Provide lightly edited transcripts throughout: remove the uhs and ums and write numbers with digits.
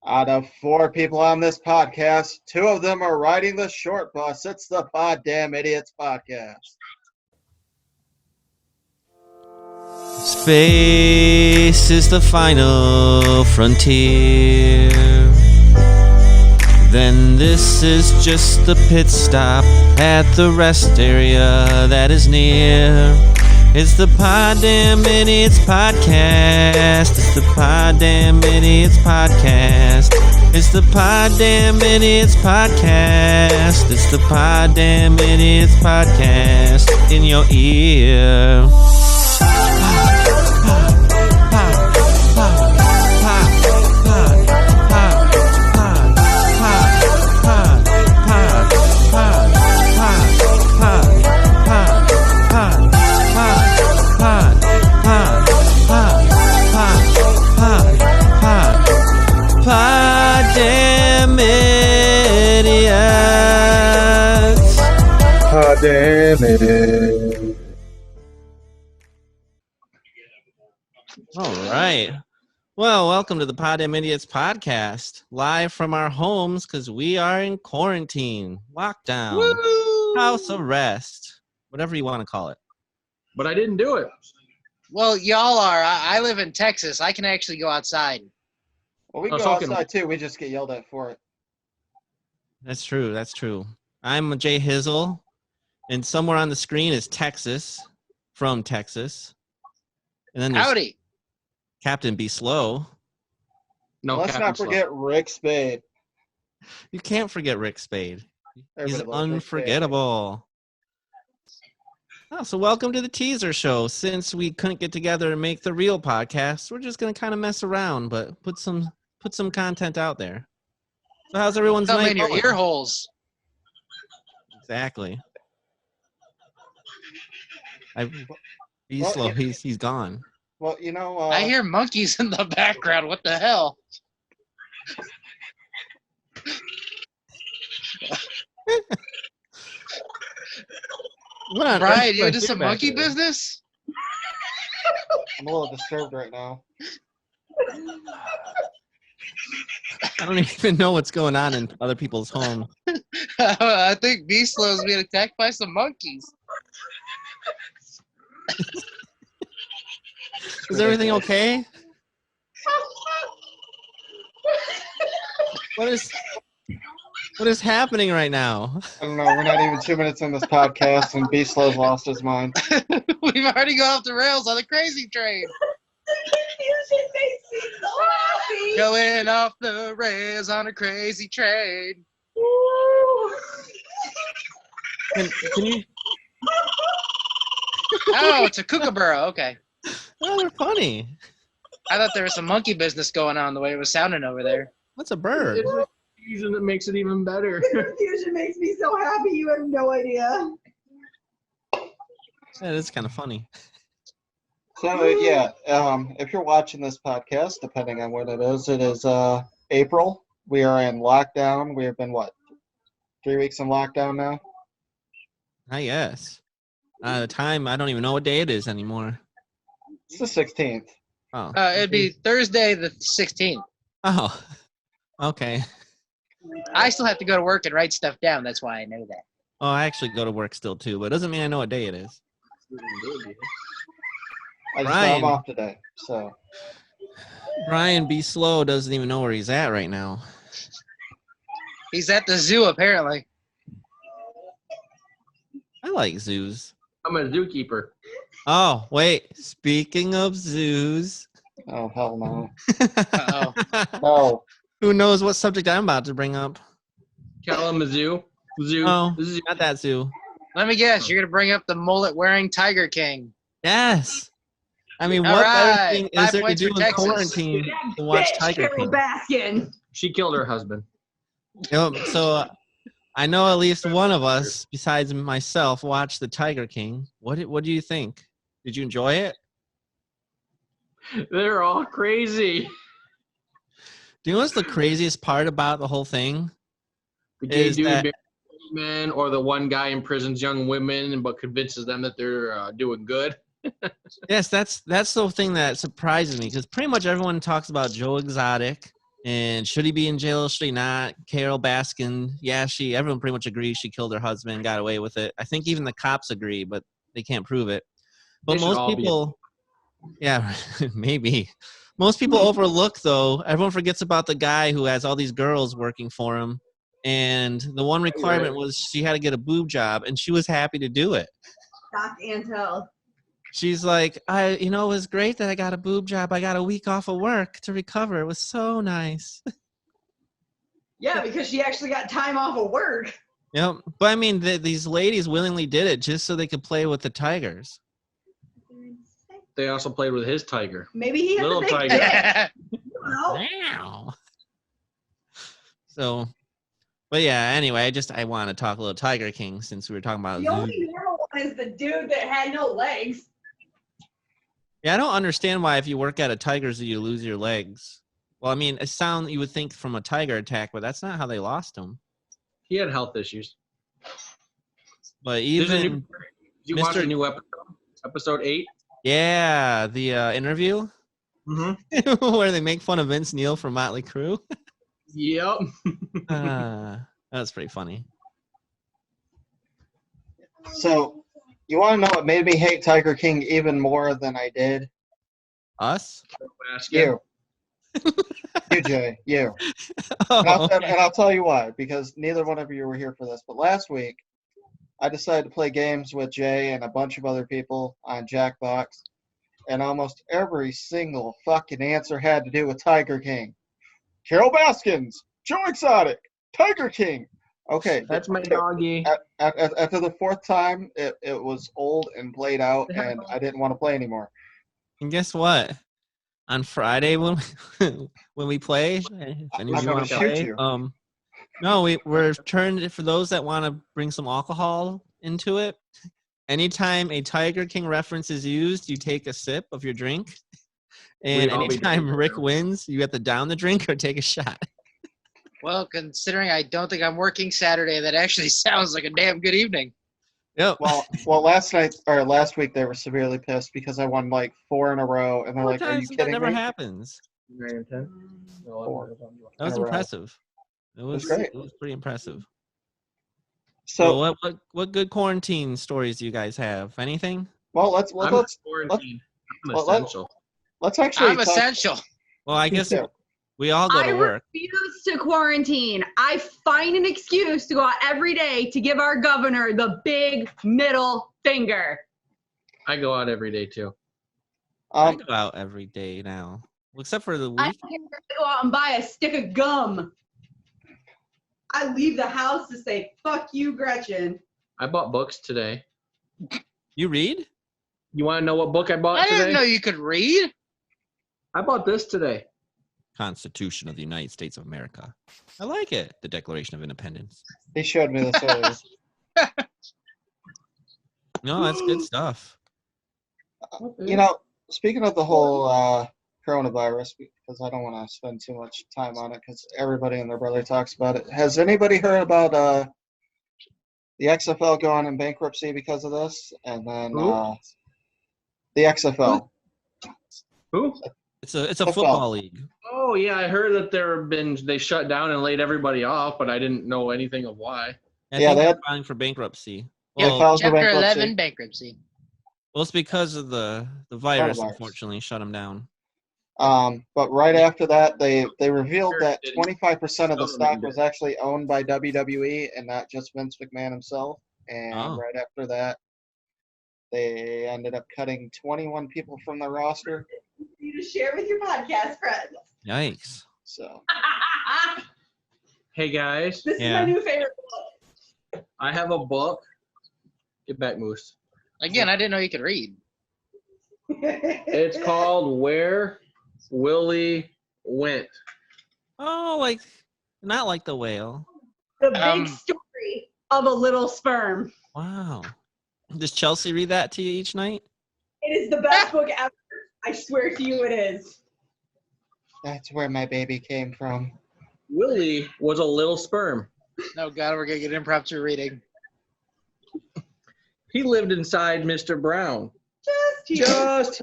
Out of 4 people on this podcast, 2 of them are riding the short bus. It's the Poddamn Idiotz podcast. Space is the final frontier. Then this is just the pit stop at the rest area that is near. It's the Poddamn Idiotz podcast. It's the Poddamn Idiotz podcast. It's the Poddamn Idiotz podcast. It's the Poddamn Idiotz podcast in your ear. Poddamn Idiotz. Poddamn Idiotz. All right. Well, welcome to the Poddamn Idiotz podcast, live from our homes because we are in quarantine, lockdown, house arrest, whatever you want to call it. But I didn't do it. Well, y'all are. I live in Texas. I can actually go outside. Well, we can go outside too. We just get yelled at for it. That's true. That's true. I'm Jay Hizzle, and somewhere on the screen is Texas, from Texas. And then there's Howdy. Captain Be Slow. No, Let's not forget Rick Spade. You can't forget Rick Spade. He's Everybody loves Rick unforgettable. Oh, so welcome to the teaser show. Since we couldn't get together and make the real podcast, we're just gonna kind of mess around, but put some content out there. So how's everyone's Come night in your going? ear holes. Exactly. He's slow. He's gone. Well, you know, I hear monkeys in the background. What the hell? What on Brian, earth you is into some back monkey there? business? I'm a little disturbed right now. I don't even know what's going on in other people's homes. I think Beastlow is being attacked by some monkeys. Is everything okay? What is happening right now? I don't know. We're not even 2 minutes in this podcast, and Beaslow's lost his mind. We've already gone off the rails on the crazy train. Confusion makes me so happy. Going off the rails on a crazy train. Ooh. Can you? Oh, it's a kookaburra. Okay. Oh, they're funny. I thought there was some monkey business going on the way it was sounding over there. What's a bird? It's the confusion that makes it even better. The confusion makes me so happy. You have no idea. That is kind of funny. So, yeah, if you're watching this podcast, depending on when it is April. We are in lockdown. We have been, 3 weeks in lockdown now? Ah, yes. The time, I don't even know what day it is anymore. It's the 16th. Oh. It'd be Thursday the 16th. Oh. Okay. I still have to go to work and write stuff down. That's why I know that. Oh, I actually go to work still too, but it doesn't mean I know what day it is. I just know Ryan. I'm off today, so. Brian Be Slow doesn't even know where he's at right now. He's at the zoo, apparently. I like zoos. I'm a zookeeper. Oh, wait. Speaking of zoos. Oh, hell no. Uh-oh. Oh, Who knows what subject I'm about to bring up? Kalamazoo. Zoo. Oh, Zoo. not that zoo. Let me guess. You're going to bring up the mullet-wearing Tiger King. Yes. I mean, All what right. better thing is 5 there to points do for in Texas. quarantine to watch Bitch, Tiger Carol King? Baskin. She killed her husband. So I know at least one of us, besides myself, watched the Tiger King. What do you think? Did you enjoy it? They're all crazy. Do you know what's the craziest part about the whole thing? The gay Is dude that- marries men, or the one guy imprisons young women but convinces them that they're doing good. Yes, that's the thing that surprises me, because pretty much everyone talks about Joe Exotic And should he be in jail? Should he not? Carol Baskin, yeah, everyone pretty much agrees she killed her husband, got away with it. I think even the cops agree, but they can't prove it. But They should most all be- people, yeah, maybe. Most people overlook, though. Everyone forgets about the guy who has all these girls working for him. And the one requirement was she had to get a boob job, and she was happy to do it. Shock and tell. She's like, it was great that I got a boob job. I got a week off of work to recover. It was so nice. Yeah, because she actually got time off of work. Yep. But I mean, these ladies willingly did it just so they could play with the tigers. They also played with his tiger. Maybe he has Little a big tiger. dick. I don't know. Wow. So, but yeah, anyway, I want to talk a little Tiger King since we were talking about The only normal one is the dude that had no legs. Yeah, I don't understand why if you work at a Tigers you lose your legs. Well, I mean, you would think from a tiger attack, but that's not how they lost them. He had health issues. But Did even you watch Mr. a new episode? Episode 8? Yeah, the interview Mm-hmm. where they make fun of Vince Neil from Motley Crue. Yep. That was pretty funny. So, you want to know what made me hate Tiger King even more than I did? Us? You. You, Jay. You. Oh, And I'll tell you why, because neither one of you were here for this. But last week, I decided to play games with Jay and a bunch of other people on Jackbox, and almost every single fucking answer had to do with Tiger King. Carol Baskins, Joe Exotic, Tiger King. Okay. That's my doggy. After the fourth time, it was old and played out, and I didn't want to play anymore. and guess what? On Friday when we play, if any of I'm you gonna want to shoot play, you. no, we're turned for those that want to bring some alcohol into it. Anytime a Tiger King reference is used, you take a sip of your drink, and We'd all be anytime drinking Rick now. wins, you have to down the drink or take a shot. Well, considering I don't think I'm working Saturday, that actually sounds like a damn good evening. Yep. Well, last week they were severely pissed because I won like 4 in a row, and they're Four like, "Are you times that kidding never me?" happens. 9 and 10. Four. That was in a row. impressive. It was great. It was pretty impressive. So, So what good quarantine stories do you guys have? Anything? well, let's I'm quarantined. I'm well, essential. let's actually I'm talk. essential. Well, I Me guess too. we all go I to work. refuse to quarantine. I find an excuse to go out every day to give our governor the big middle finger. I go out every day too. I go out every day now, well, except for the I week. don't care if I go out and buy a stick of gum. I leave the house to say, fuck you, Gretchen. I bought books today. You read? You want to know what book I bought I today? didn't know you could read. I bought this today. Constitution of the United States of America. I like it. The Declaration of Independence. He showed me this earlier. No, that's good stuff. You know, speaking of the whole coronavirus, because I don't want to spend too much time on it, because everybody and their brother talks about it. Has anybody heard about the XFL going in bankruptcy because of this? And then Who? the XFL. Who? It's a Football. football league. Oh yeah, I heard that they shut down and laid everybody off, but I didn't know anything of why. I Yeah, think they they're had- filing for bankruptcy. They Well, filed for Chapter bankruptcy. 11 bankruptcy. it's because of the virus. Coronavirus. Unfortunately, shut them down. But right after that, they revealed Sure that didn't. 25% of the stock Government was did. actually owned by WWE and not just Vince McMahon himself. And Oh. right after that, they ended up cutting 21 people from the roster. You to share with your podcast friends. Yikes. So Hey guys, This Yeah. is my new favorite book. I have a book. Get back, Moose. Again, I didn't know you could read. It's called Where Willie Went. Oh, like not like the whale. The big story of a little sperm. Wow. Does Chelsea read that to you each night? It is the best book ever. I swear to you it is. that's where my baby came from. Willie was a little sperm. Oh God, we're gonna get impromptu reading. He lived inside Mr. Brown. Just here. Just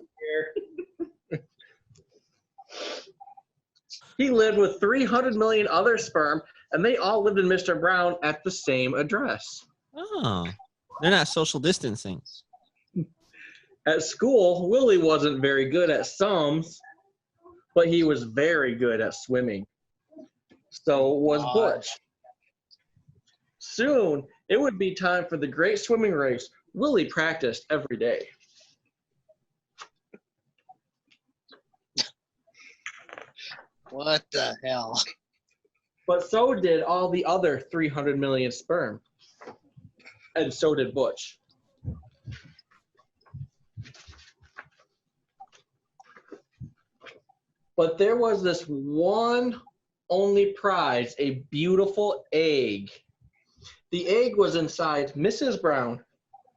here. He lived with 300 million other sperm, and they all lived in Mr. Brown at the same address. Oh, they're not social distancing. At school, Willie wasn't very good at sums, but he was very good at swimming. So was Butch. Soon, it would be time for the great swimming race. Willie practiced every day. What the hell? But so did all the other 300 million sperm. And so did Butch. But there was this one only prize, a beautiful egg. The egg was inside Mrs. Brown,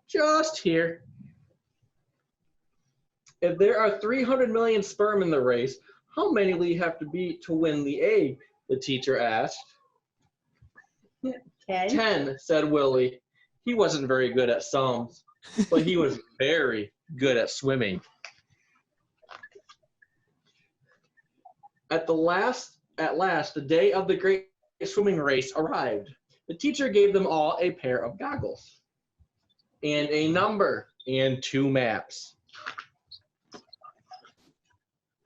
just here. If there are 300 million sperm in the race, how many will you have to beat to win the egg? The teacher asked. 10, said Willie. He wasn't very good at sums, but he was very good at swimming. At last, the day of the great swimming race arrived. The teacher gave them all a pair of goggles and a number and 2 maps.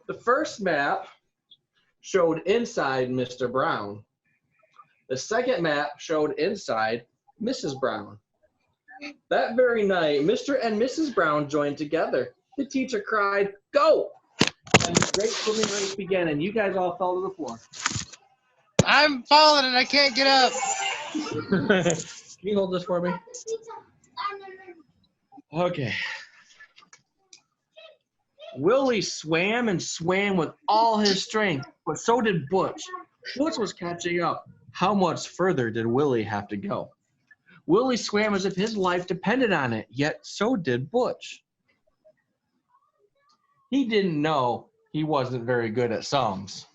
The first map showed inside Mr. Brown. The second map showed inside Mrs. Brown. That very night, Mr. and Mrs. Brown joined together. The teacher cried, "Go!" And the great swimming race began, and you guys all fell to the floor. I'm falling and I can't get up. Can you hold this for me? Okay. Willie swam and swam with all his strength, but so did Butch. Butch was catching up. How much further did Willie have to go? Willie swam as if his life depended on it, yet so did Butch. He didn't know he wasn't very good at sums,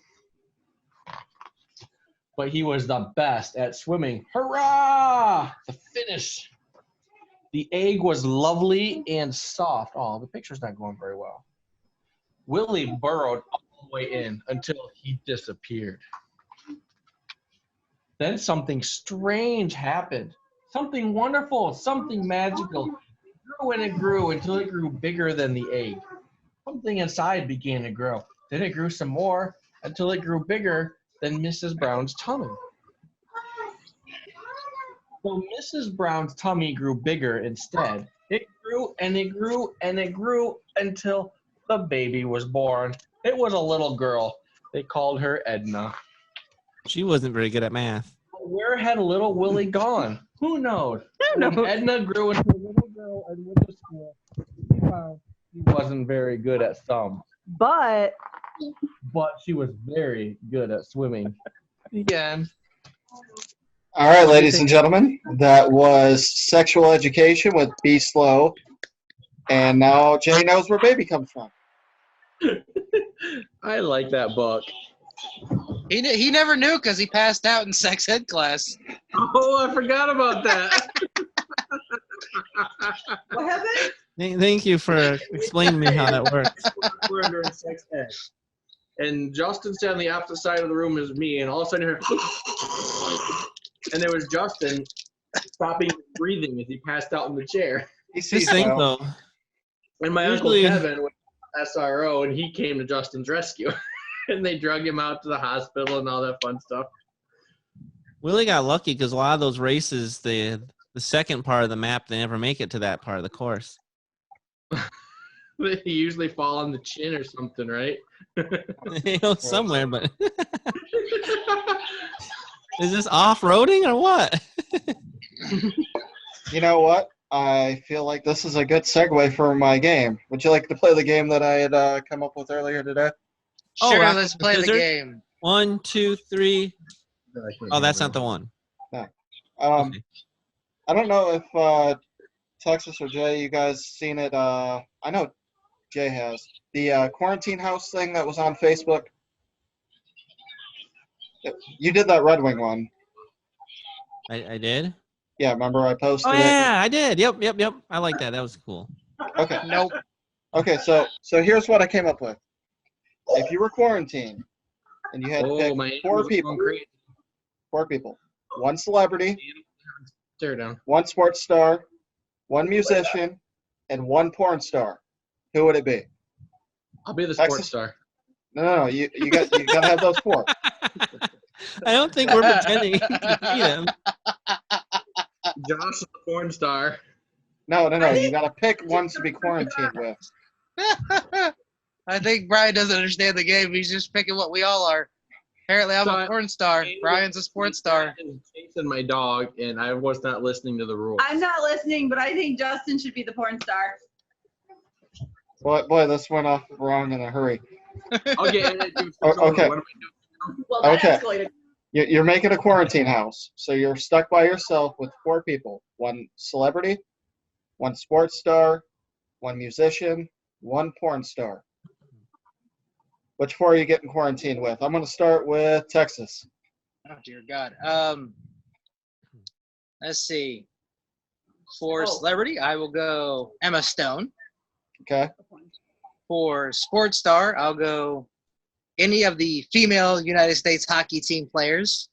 but he was the best at swimming. Hurrah! The finish. The egg was lovely and soft. Oh, the picture's not going very well. Willie burrowed all the way in until he disappeared. Then something strange happened. Something wonderful, something magical. It grew until it grew bigger than the egg. Something inside began to grow. Then it grew some more until it grew bigger than Mrs. Brown's tummy. So Mrs. Brown's tummy grew bigger instead. It grew and it grew and it grew until the baby was born. It was a little girl. They called her Edna. She wasn't very good at math. But where had little Willie gone? Who knows? When Edna grew into a little girl and went to school, she found she wasn't very good at sums. But She was very good at swimming. Again. All right, ladies and gentlemen, that was Sexual Education with Be Slow. And now Jay knows where baby comes from. I like that book. He never knew because he passed out in sex ed class. Oh, I forgot about that. what happened? Thank you for explaining to me how that works. We're under sex ed. And Justin sat on the opposite side of the room as me, and all of a sudden, and there was Justin stopping breathing as he passed out in the chair. He sees This thing, now. though. And my Usually- Uncle Kevin was SRO, and he came to Justin's rescue. And they drug him out to the hospital and all that fun stuff. Willie got lucky because a lot of those races, the second part of the map, they never make it to that part of the course. They usually fall on the chin or something, right? You know, somewhere, but is this off-roading or what? You know what? I feel like this is a good segue for my game. Would you like to play the game that I had come up with earlier today? Oh, Sure, rock, let's paper, play the scissors? game. 1, 2, 3. Oh, that's not the one. Okay. I don't know if Texas or Jay, you guys seen it. I know Jay has. The quarantine house thing that was on Facebook. You did that Red Wing one. I did? Yeah, remember I posted Oh, it? yeah, I did. Yep. I like that. That was cool. Okay. Nope. Okay, so here's what I came up with. If you were quarantined and you had to Oh, pick my four animals are people. going crazy. 4 people. 1 celebrity, Tear down. 1 sports star, 1 musician, and 1 porn star. Who would it be? I'll be the sports Texas? star. No. You got to have those 4. I don't think we're pretending to be them. Josh is the porn star. No. You got to pick ones to be quarantined with. I think Brian doesn't understand the game. He's just picking what we all are. Apparently, I'm a porn star. Brian's a sports star. Chasing my dog, and I was not listening to the rules. I'm not listening, but I think Justin should be the porn star. Boy, this went off wrong in a hurry. Okay. Okay. What do we do? Well, that Okay. escalated. You're making a quarantine house, so you're stuck by yourself with 4 people: 1 celebrity, 1 sports star, 1 musician, 1 porn star. Which 4 are you getting quarantined with? I'm going to start with Texas. Oh dear God. Let's see. For celebrity, I will go Emma Stone. Okay. For sports star, I'll go any of the female United States hockey team players.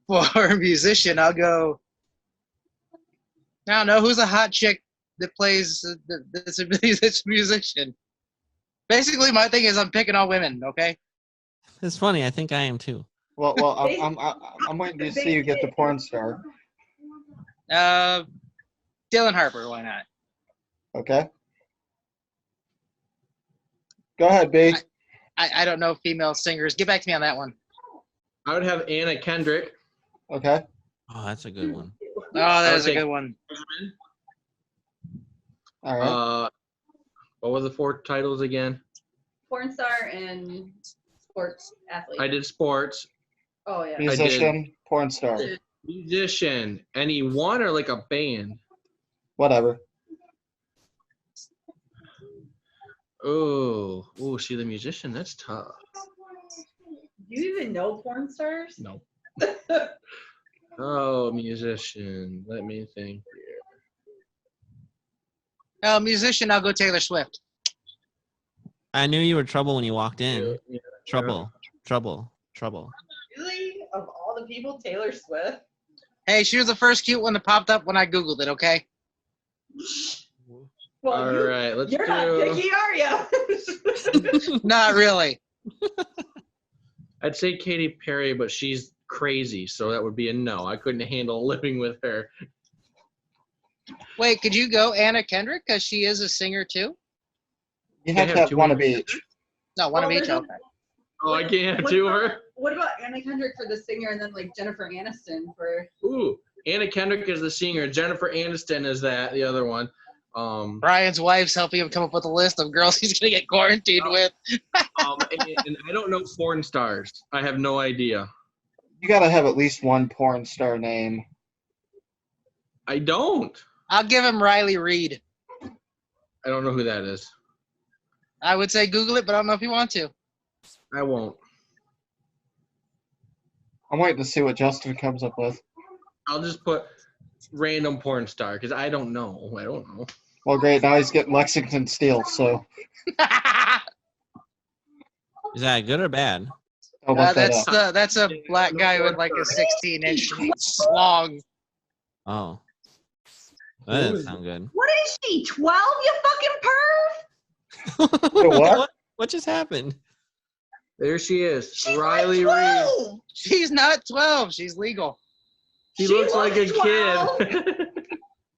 For musician, I'll go. I don't know who's a hot chick that plays that's a musician. Basically, my thing is I'm picking all women. Okay. It's funny. I think I am too. Well, I'm waiting to see you get the porn star. Dylan Harper. Why not? Okay. Go ahead, B. I don't know female singers. Get back to me on that one. I would have Anna Kendrick. Okay. Oh, that's a good one. Oh, that is a good one. All right. What were the 4 titles again? Porn star and sports athlete. I did sports. Oh, yeah. Musician, porn star. Musician. Any one or like a band? Whatever. Oh, see the musician. That's tough. Do you even know porn stars? No. Oh, musician. Let me think here. Musician, I'll go Taylor Swift. I knew you were trouble when you walked in. Yeah. Trouble. Really? Of all the people, Taylor Swift? Hey, she was the first cute one that popped up when I Googled it, okay? Well, All right, let's you're not picky, are you? Not really. I'd say Katy Perry, but she's crazy, so that would be a no. I couldn't handle living with her. Wait, could you go Anna Kendrick? Because she is a singer too? You have to have 1 of each. No, one of each. Okay. Oh, I can't have 2 of her? What about Anna Kendrick for the singer and then like Jennifer Aniston for... Ooh, Anna Kendrick is the singer. Jennifer Aniston is the other one. Brian's wife's helping him come up with a list of girls he's going to get quarantined with. And I don't know porn stars. I have no idea. You got to have at least 1 porn star name. I don't. I'll give him Riley Reid. I don't know who that is. I would say Google it, but I don't know if you want to. I won't. I'm waiting to see what Justin comes up with. I'll just put random porn star because I don't know. Well, great. Now he's getting Lexington Steel, so Is that good or bad? I'll look that up. That's a black guy with like a 16-inch long. Oh. That doesn't sound good. What is she, 12, you fucking perv? Wait, what? What just happened? There she is. She's Riley like Reid. 12. She's not 12. She's legal. She looks like a 12. kid.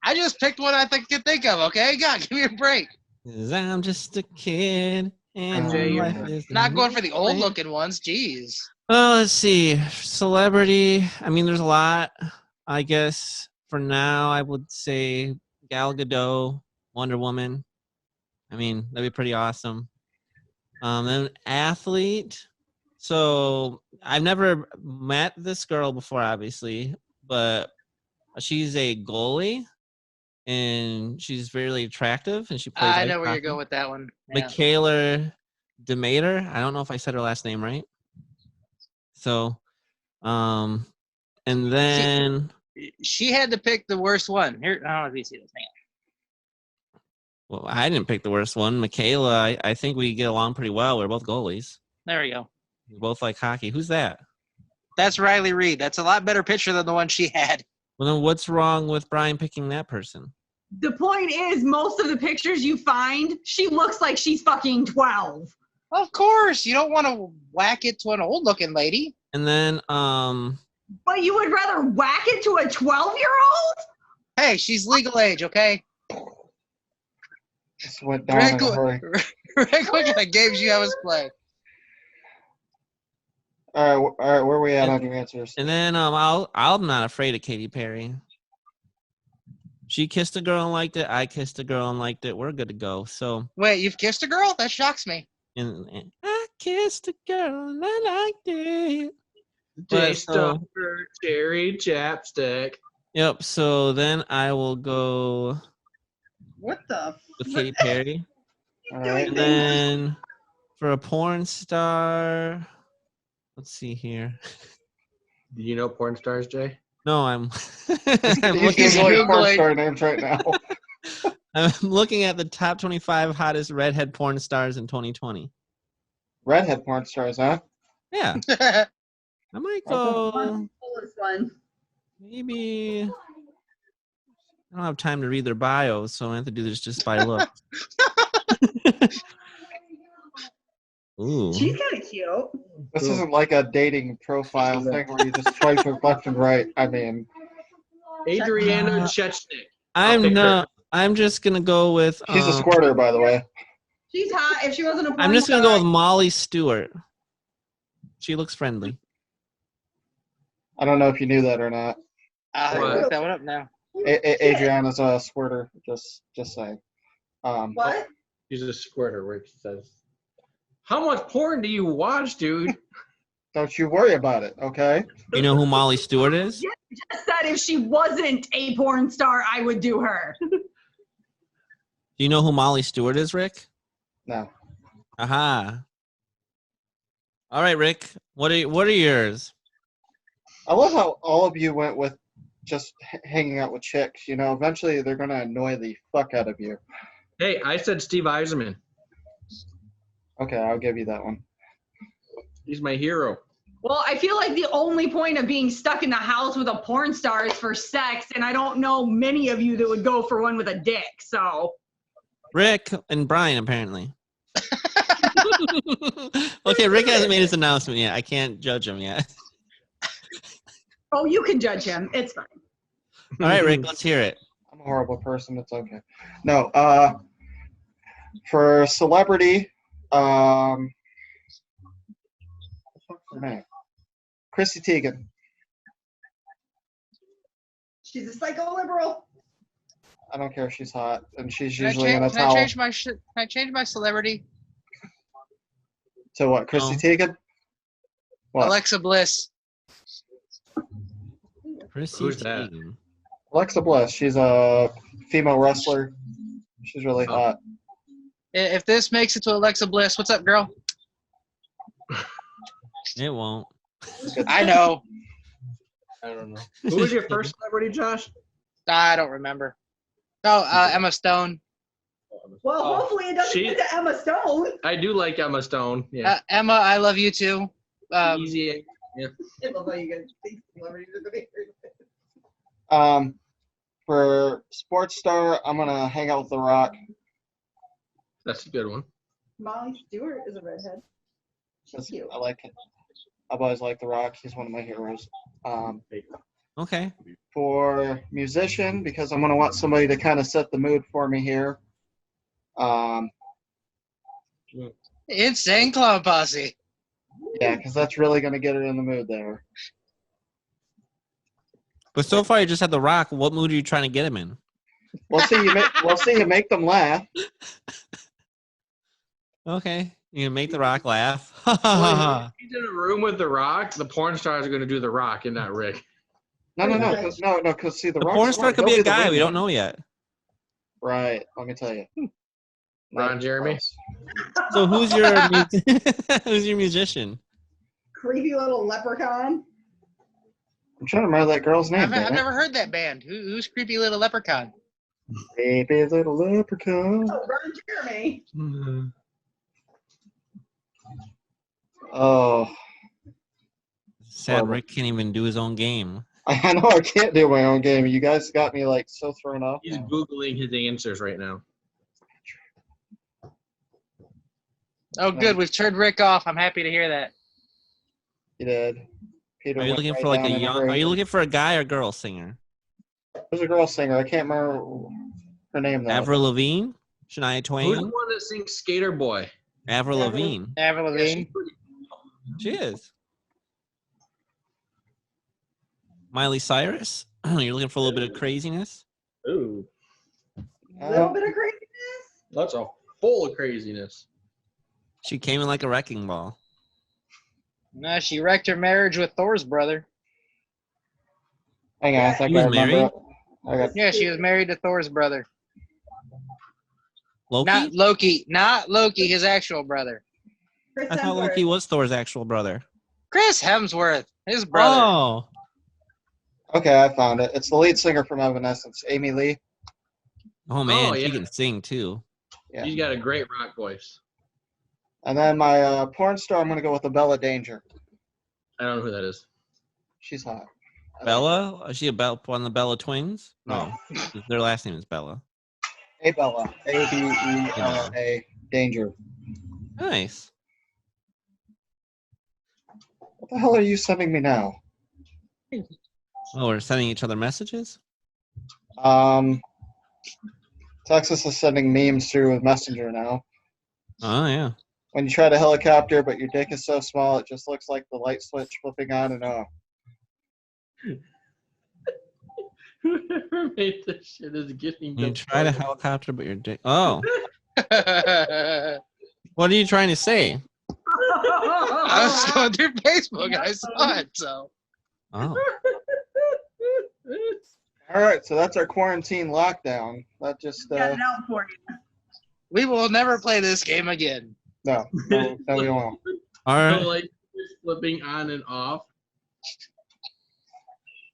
I just picked one I could think of, okay? God, give me a break. 'Cause I'm just a kid. And Jay, you're life is Not going for the amazing. old-looking ones. Jeez. Oh, let's see. Celebrity. I mean, there's a lot. I guess for now, I would say Gal Gadot, Wonder Woman. I mean, that'd be pretty awesome. Then athlete. So I've never met this girl before, obviously, but she's a goalie, and she's very attractive, and she plays. I ice know where you're hockey. going with that one. Yeah. Michaela Demeter. I don't know if I said her last name right. So, and then She had to pick the worst one. Here, I don't know if you see this. Hang on. well, I didn't pick the worst one. Michaela, I think we get along pretty well. We're both goalies. There we go. We both like hockey. Who's that? That's Riley Reid. That's a lot better picture than the one she had. Well, then what's wrong with Brian picking that person? The point is, most of the pictures you find, she looks like she's fucking 12. Of course, you don't want to whack it to an old-looking lady. And then, But you would rather whack it to a 12-year-old? Hey, she's legal age, okay? Just went down in a hurry. Rick, what kind of games you have us play? All right, where are we at on your answers? and then, I'm not afraid of Katy Perry. She kissed a girl and liked it. I kissed a girl and liked it. We're good to go. So, Wait, you've kissed a girl? That shocks me. and I kissed a girl and I liked it. Jay so- Stopper, cherry chapstick. Yep. So then I will go What the? with Katy Perry. All right. And then for a porn star, let's see here. Do you know porn stars, Jay? No, I'm He's looking, Googling porn Googling. star names right now. I'm looking at the top 25 hottest redhead porn stars in 2020. Redhead porn stars, huh? Yeah, I might go. This one. Maybe I don't have time to read their bios, so I have to do this just by look. Ooh. She's kind of cute. This isn't like a dating profile thing where you just swipe left and right. I mean, Adriana Chechnik. I'm pick her. not. I'm just gonna go with. she's a squirter, by the way. She's hot. If she wasn't a porn I'm just gonna star, go with Molly Stewart. She looks friendly. I don't know if you knew that or not. I'll What? look that one up now. Adriana's a squirter. Just saying. What? She's a squirter, Rick says. How much porn do you watch, dude? Don't you worry about it, okay? You know who Molly Stewart is? Just said if she wasn't a porn star, I would do her. Do you know who Molly Stewart is, Rick? No. Aha. All right, Rick. What are yours? I love how all of you went with just hanging out with chicks. You know, eventually they're gonna annoy the fuck out of you. Hey, I said Steve Eiserman. Okay, I'll give you that one. He's my hero. Well, I feel like the only point of being stuck in the house with a porn star is for sex, and I don't know many of you that would go for one with a dick, so. Rick and Brian, apparently. Okay, Rick hasn't made his announcement yet. I can't judge him yet. Oh, you can judge him. It's fine. All right, Rick, let's hear it. I'm a horrible person. It's okay. No. For celebrity, what's her name? Chrissy Teigen. She's a psycho liberal. I don't care if she's hot, and she's Can I usually in a change- can I towel. Can I change my celebrity? To what? Chrissy No. Teigen? What? Alexa Bliss. Chrissy Who's that? Teigen. Alexa Bliss. She's a female wrestler. She's really Oh. hot. If this makes it to Alexa Bliss, what's up, girl? It won't. I know. I don't know. Who was your first celebrity, Josh? I don't remember. Oh, Emma Stone. Well, Oh, hopefully it doesn't she- get to Emma Stone. I do like Emma Stone. Yeah. Emma, I love you too. Easy. I love how you guys think celebrities are the favorite. For sports star, I'm gonna hang out with The Rock. That's a good one. Molly Stewart is a redhead. She's 'Cause cute. I like it. I've always liked The Rock. He's one of my heroes. Okay. For musician, because I'm gonna want somebody to kind of set the mood for me here. Insane Clown Posse. Yeah, because that's really gonna get her in the mood there. But so far, you just had The Rock. What mood are you trying to get him in? We'll see you make them laugh. Okay. You can make The Rock laugh. Well, if he's in a room with The Rock, the porn stars are going to do The Rock and not Rick. No, because see, The The Rock's porn star smart. could He'll be a the guy. We wingman. don't know yet. Right. Let me tell you. Ron Not Jeremy? close. So who's your who's your musician? Creepy little leprechaun. I'm trying to remember that girl's name. I've damn it. never heard that band. Who's Creepy Little Leprechaun? Baby little leprechaun. Oh, Ron Jeremy. Oh, Sad Horrible. Rick can't even do his own game. I know I can't do my own game. You guys got me like so thrown off. He's now. Googling his answers right now. Oh, good. We've turned Rick off. I'm happy to hear that. You did. Peter Are you went looking right for like a down in young? hurry. Are you looking for a guy or girl singer? There's a girl singer. I can't remember her name though. Avril Lavigne, Shania Who's the Twain, one that sings Skater Boy? Avril Lavigne. Avril Yeah, Lavigne. she's pretty- She is. Miley Cyrus. You're looking for a little bit of craziness. Ooh, A little bit of craziness. that's a full of craziness. She came in like a wrecking ball. No, she wrecked her marriage with Thor's brother. Hang on, I think She I was remember. married? I got Yeah, she was married to Thor's brother. Loki? Not Loki. Not Loki, his actual brother. Chris I thought Loki was Thor's actual brother. Chris Hemsworth, his brother. Oh. Okay, I found it. It's the lead singer from Evanescence, Amy Lee. Oh man, Oh, she yeah. can sing too. Yeah. He's got a great rock voice. And then my porn star, I'm gonna go with the Bella Danger. I don't know who that is. She's hot. I like Bella? Is she about one of the Bella twins? No. Their last name is Bella. her. Hey Bella. A-B-E-L-A. Danger. Nice. What the hell are you sending me now? Oh, we're sending each other messages? Texas is sending memes through Messenger now. Oh yeah. When you try to helicopter, but your dick is so small, it just looks like the light switch flipping on and off. Whoever made this shit is getting You try to helicopter, but your dick. Oh. I What are you trying to say? was going through Facebook. I saw it, so. Oh. All right, so that's our quarantine lockdown. That just Got it out for you. We will never play this game again. no, we won't. All So, right. like flipping on and off.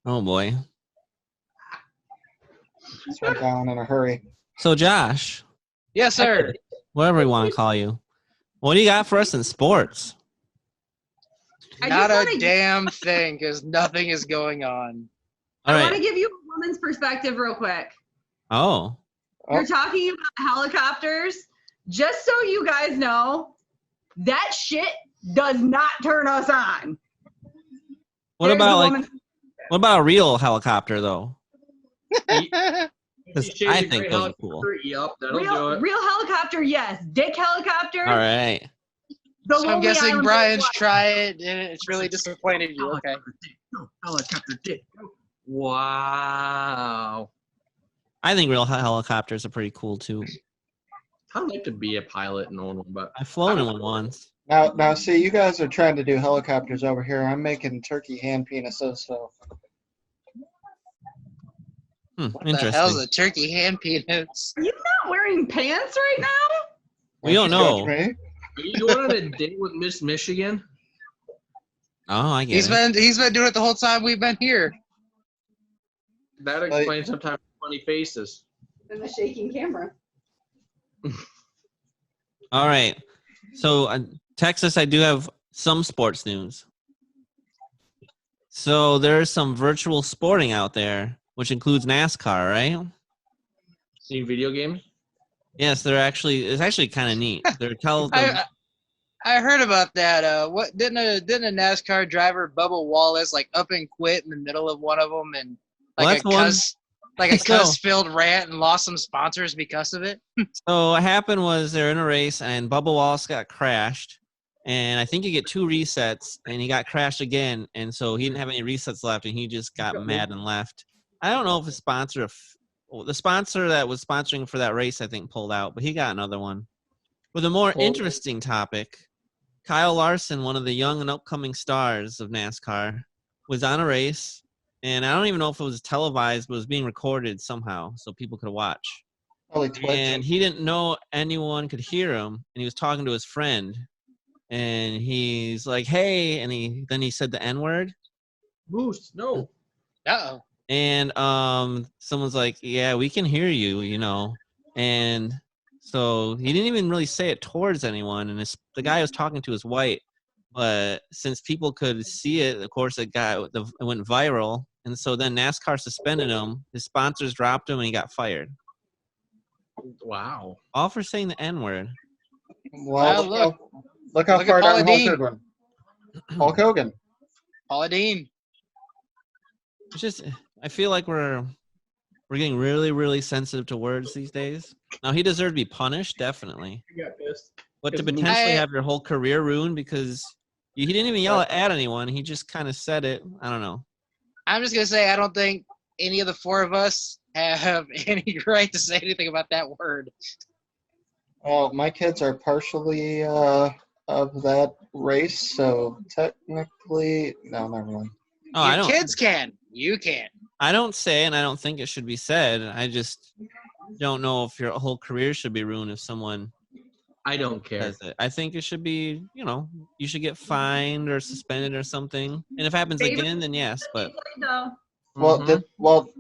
Oh boy. Just went down in a hurry. So Josh, Yes, sir. whatever we want to call you, what do you got for us in sports? I Not just a wanna- damn thing, because nothing is going on. All I want to right. give you a woman's perspective real quick. Oh. You're talking about helicopters. Just so you guys know, that shit does not turn us on. What There's about a like? woman- What about a real helicopter though? He- Because he I shades a think great those are cool. helicopter. Yup, that'll do it. real helicopter, yes. Dick helicopter. All right. The So I'm Lonely guessing Island Brian's Boys. tried it, and it's really disappointed you. Okay. Helicopter dick. Go, helicopter dick. Go. Wow. I think real helicopters are pretty cool too. I'd like to be a pilot and own one, but I've flown in one once. Now, see, you guys are trying to do helicopters over here. I'm making turkey hand penises, so What the Interesting. hell's a turkey hand peanuts? Are you not wearing pants right now? We don't know. Judge me. are you going on a date with Miss Michigan? Oh, I get He's it. been doing it the whole time we've been here. That explains sometimes funny faces. And the shaking camera. All right. So, Texas, I do have some sports news. So there's some virtual sporting out there, which includes NASCAR, right? Seen video games? Yes, it's actually kind of neat. They're I heard about that. What didn't a NASCAR driver Bubba Wallace like up and quit in the middle of one of them and Well, like that's a So- cuss-filled rant and lost some sponsors because of it? So what happened was they're in a race and Bubba Wallace got crashed, and I think you get 2 resets, and he got crashed again, and so he didn't have any resets left, and he just got mad and left. I don't know if the sponsor that was sponsoring for that race, I think, pulled out, but he got another one. With a more interesting topic, Kyle Larson, one of the young and upcoming stars of NASCAR, was on a race, and I don't even know if it was televised, but it was being recorded somehow so people could watch. Probably Twitch. And he didn't know anyone could hear him, and he was talking to his friend, and he's like, "Hey," and then he said the N-word, Boost, no. Uh-oh. and someone's like, "Yeah, we can hear you," and so he didn't even really say it towards anyone, and the guy was talking to his wife But since people could see it, of course, it went viral. And so then NASCAR suspended him. His sponsors dropped him, and he got fired. Wow. All for saying the N-word. Well, look how Look far at down Paula Hulk Dean. Hogan. Hulk Hogan. Paula Dean. It's just, I feel like we're getting really, really sensitive to words these days. Now, he deserved to be punished, definitely. You got pissed. But to Because potentially I- have your whole career ruined because he didn't even yell at anyone. He just kind of said it. I don't know. I'm just gonna say I don't think any of the four of us have any right to say anything about that word. Well, my kids are partially of that race, so technically, no, never mind. Oh, I Your don't. kids can. You can. I don't say, and I don't think it should be said. I just don't know if your whole career should be ruined if someone I don't care. says it. I think it should be, you should get fined or suspended or something. And if it happens again, then yes. But though. Mhm.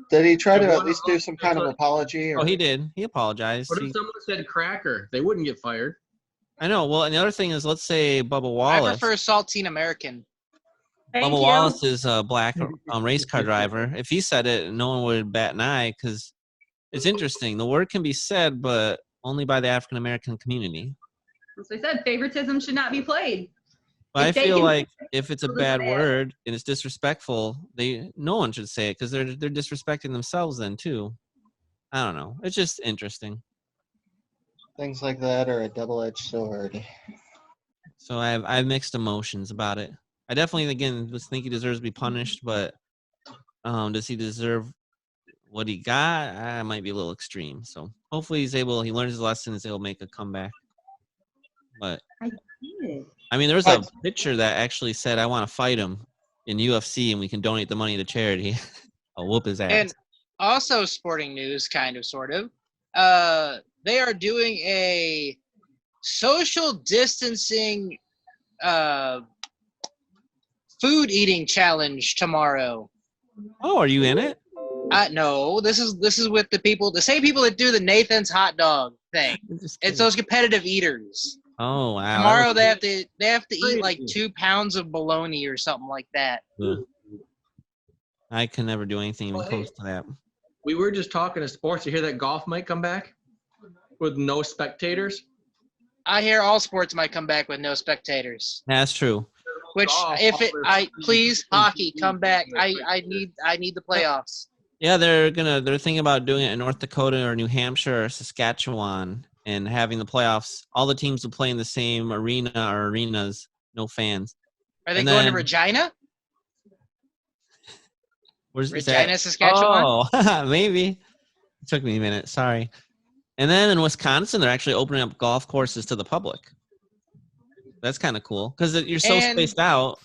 Did he try to And at one least of them- do some kind of apology? Or? Oh, he did. He apologized. What if someone said cracker? They wouldn't get fired. I know. Well, and the other thing is, let's say Bubba I Wallace. prefer saltine American. Thank Bubba you. Wallace is a black race car driver. If he said it, no one would bat an eye because it's interesting. The word can be said, but only by the African American community. As I said, favoritism should not be played. But I If they feel can- like if it's a They'll bad do it. word and it's disrespectful, no one should say it because they're disrespecting themselves then too. I don't know. It's just interesting. Things like that are a double-edged sword. So I have mixed emotions about it. I definitely, again, just think he deserves to be punished, but does he deserve what he got? I might be a little extreme. So hopefully he learns his lessons, he'll make a comeback. But I mean, there was a picture that actually said, "I want to fight him in UFC, and we can donate the money to charity." I'll whoop his ass. And also sporting news, kind of, sort of. They are doing a social distancing food eating challenge tomorrow. Oh, are you in it? No, this is with the same people that do the Nathan's hot dog thing. It's those competitive eaters. Oh wow! Tomorrow they have to eat like 2 pounds of bologna or something like that. Ugh. I can never do anything even Well, close to that. We were just talking to sports. You hear that golf might come back with no spectators? I hear all sports might come back with no spectators. That's true. Which, please, hockey, come back. I need the playoffs. Yeah, they're thinking about doing it in North Dakota or New Hampshire or Saskatchewan and having the playoffs. All the teams will play in the same arena or arenas, no fans. Are they And going then- to Regina? Where's Regina, Saskatchewan? Oh, maybe. It took me a minute. Sorry. And then in Wisconsin, they're actually opening up golf courses to the public. That's kind of cool because you're so And- spaced out.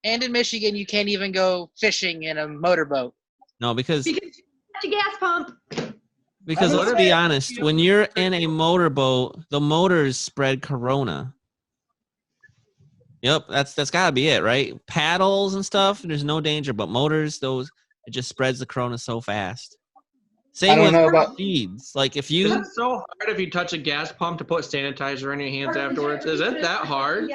And in Michigan, you can't even go fishing in a motorboat. No, because Because you gas pump. let's be honest, when you're in a motorboat, the motors spread corona. Yep, that's got to be it, right? Paddles and stuff, there's no danger, but motors, it just spreads the corona so fast. I Same don't with know about- feeds. Like if Is you, it so hard if you touch a gas pump to put sanitizer on your hands afterwards? Is it that hard?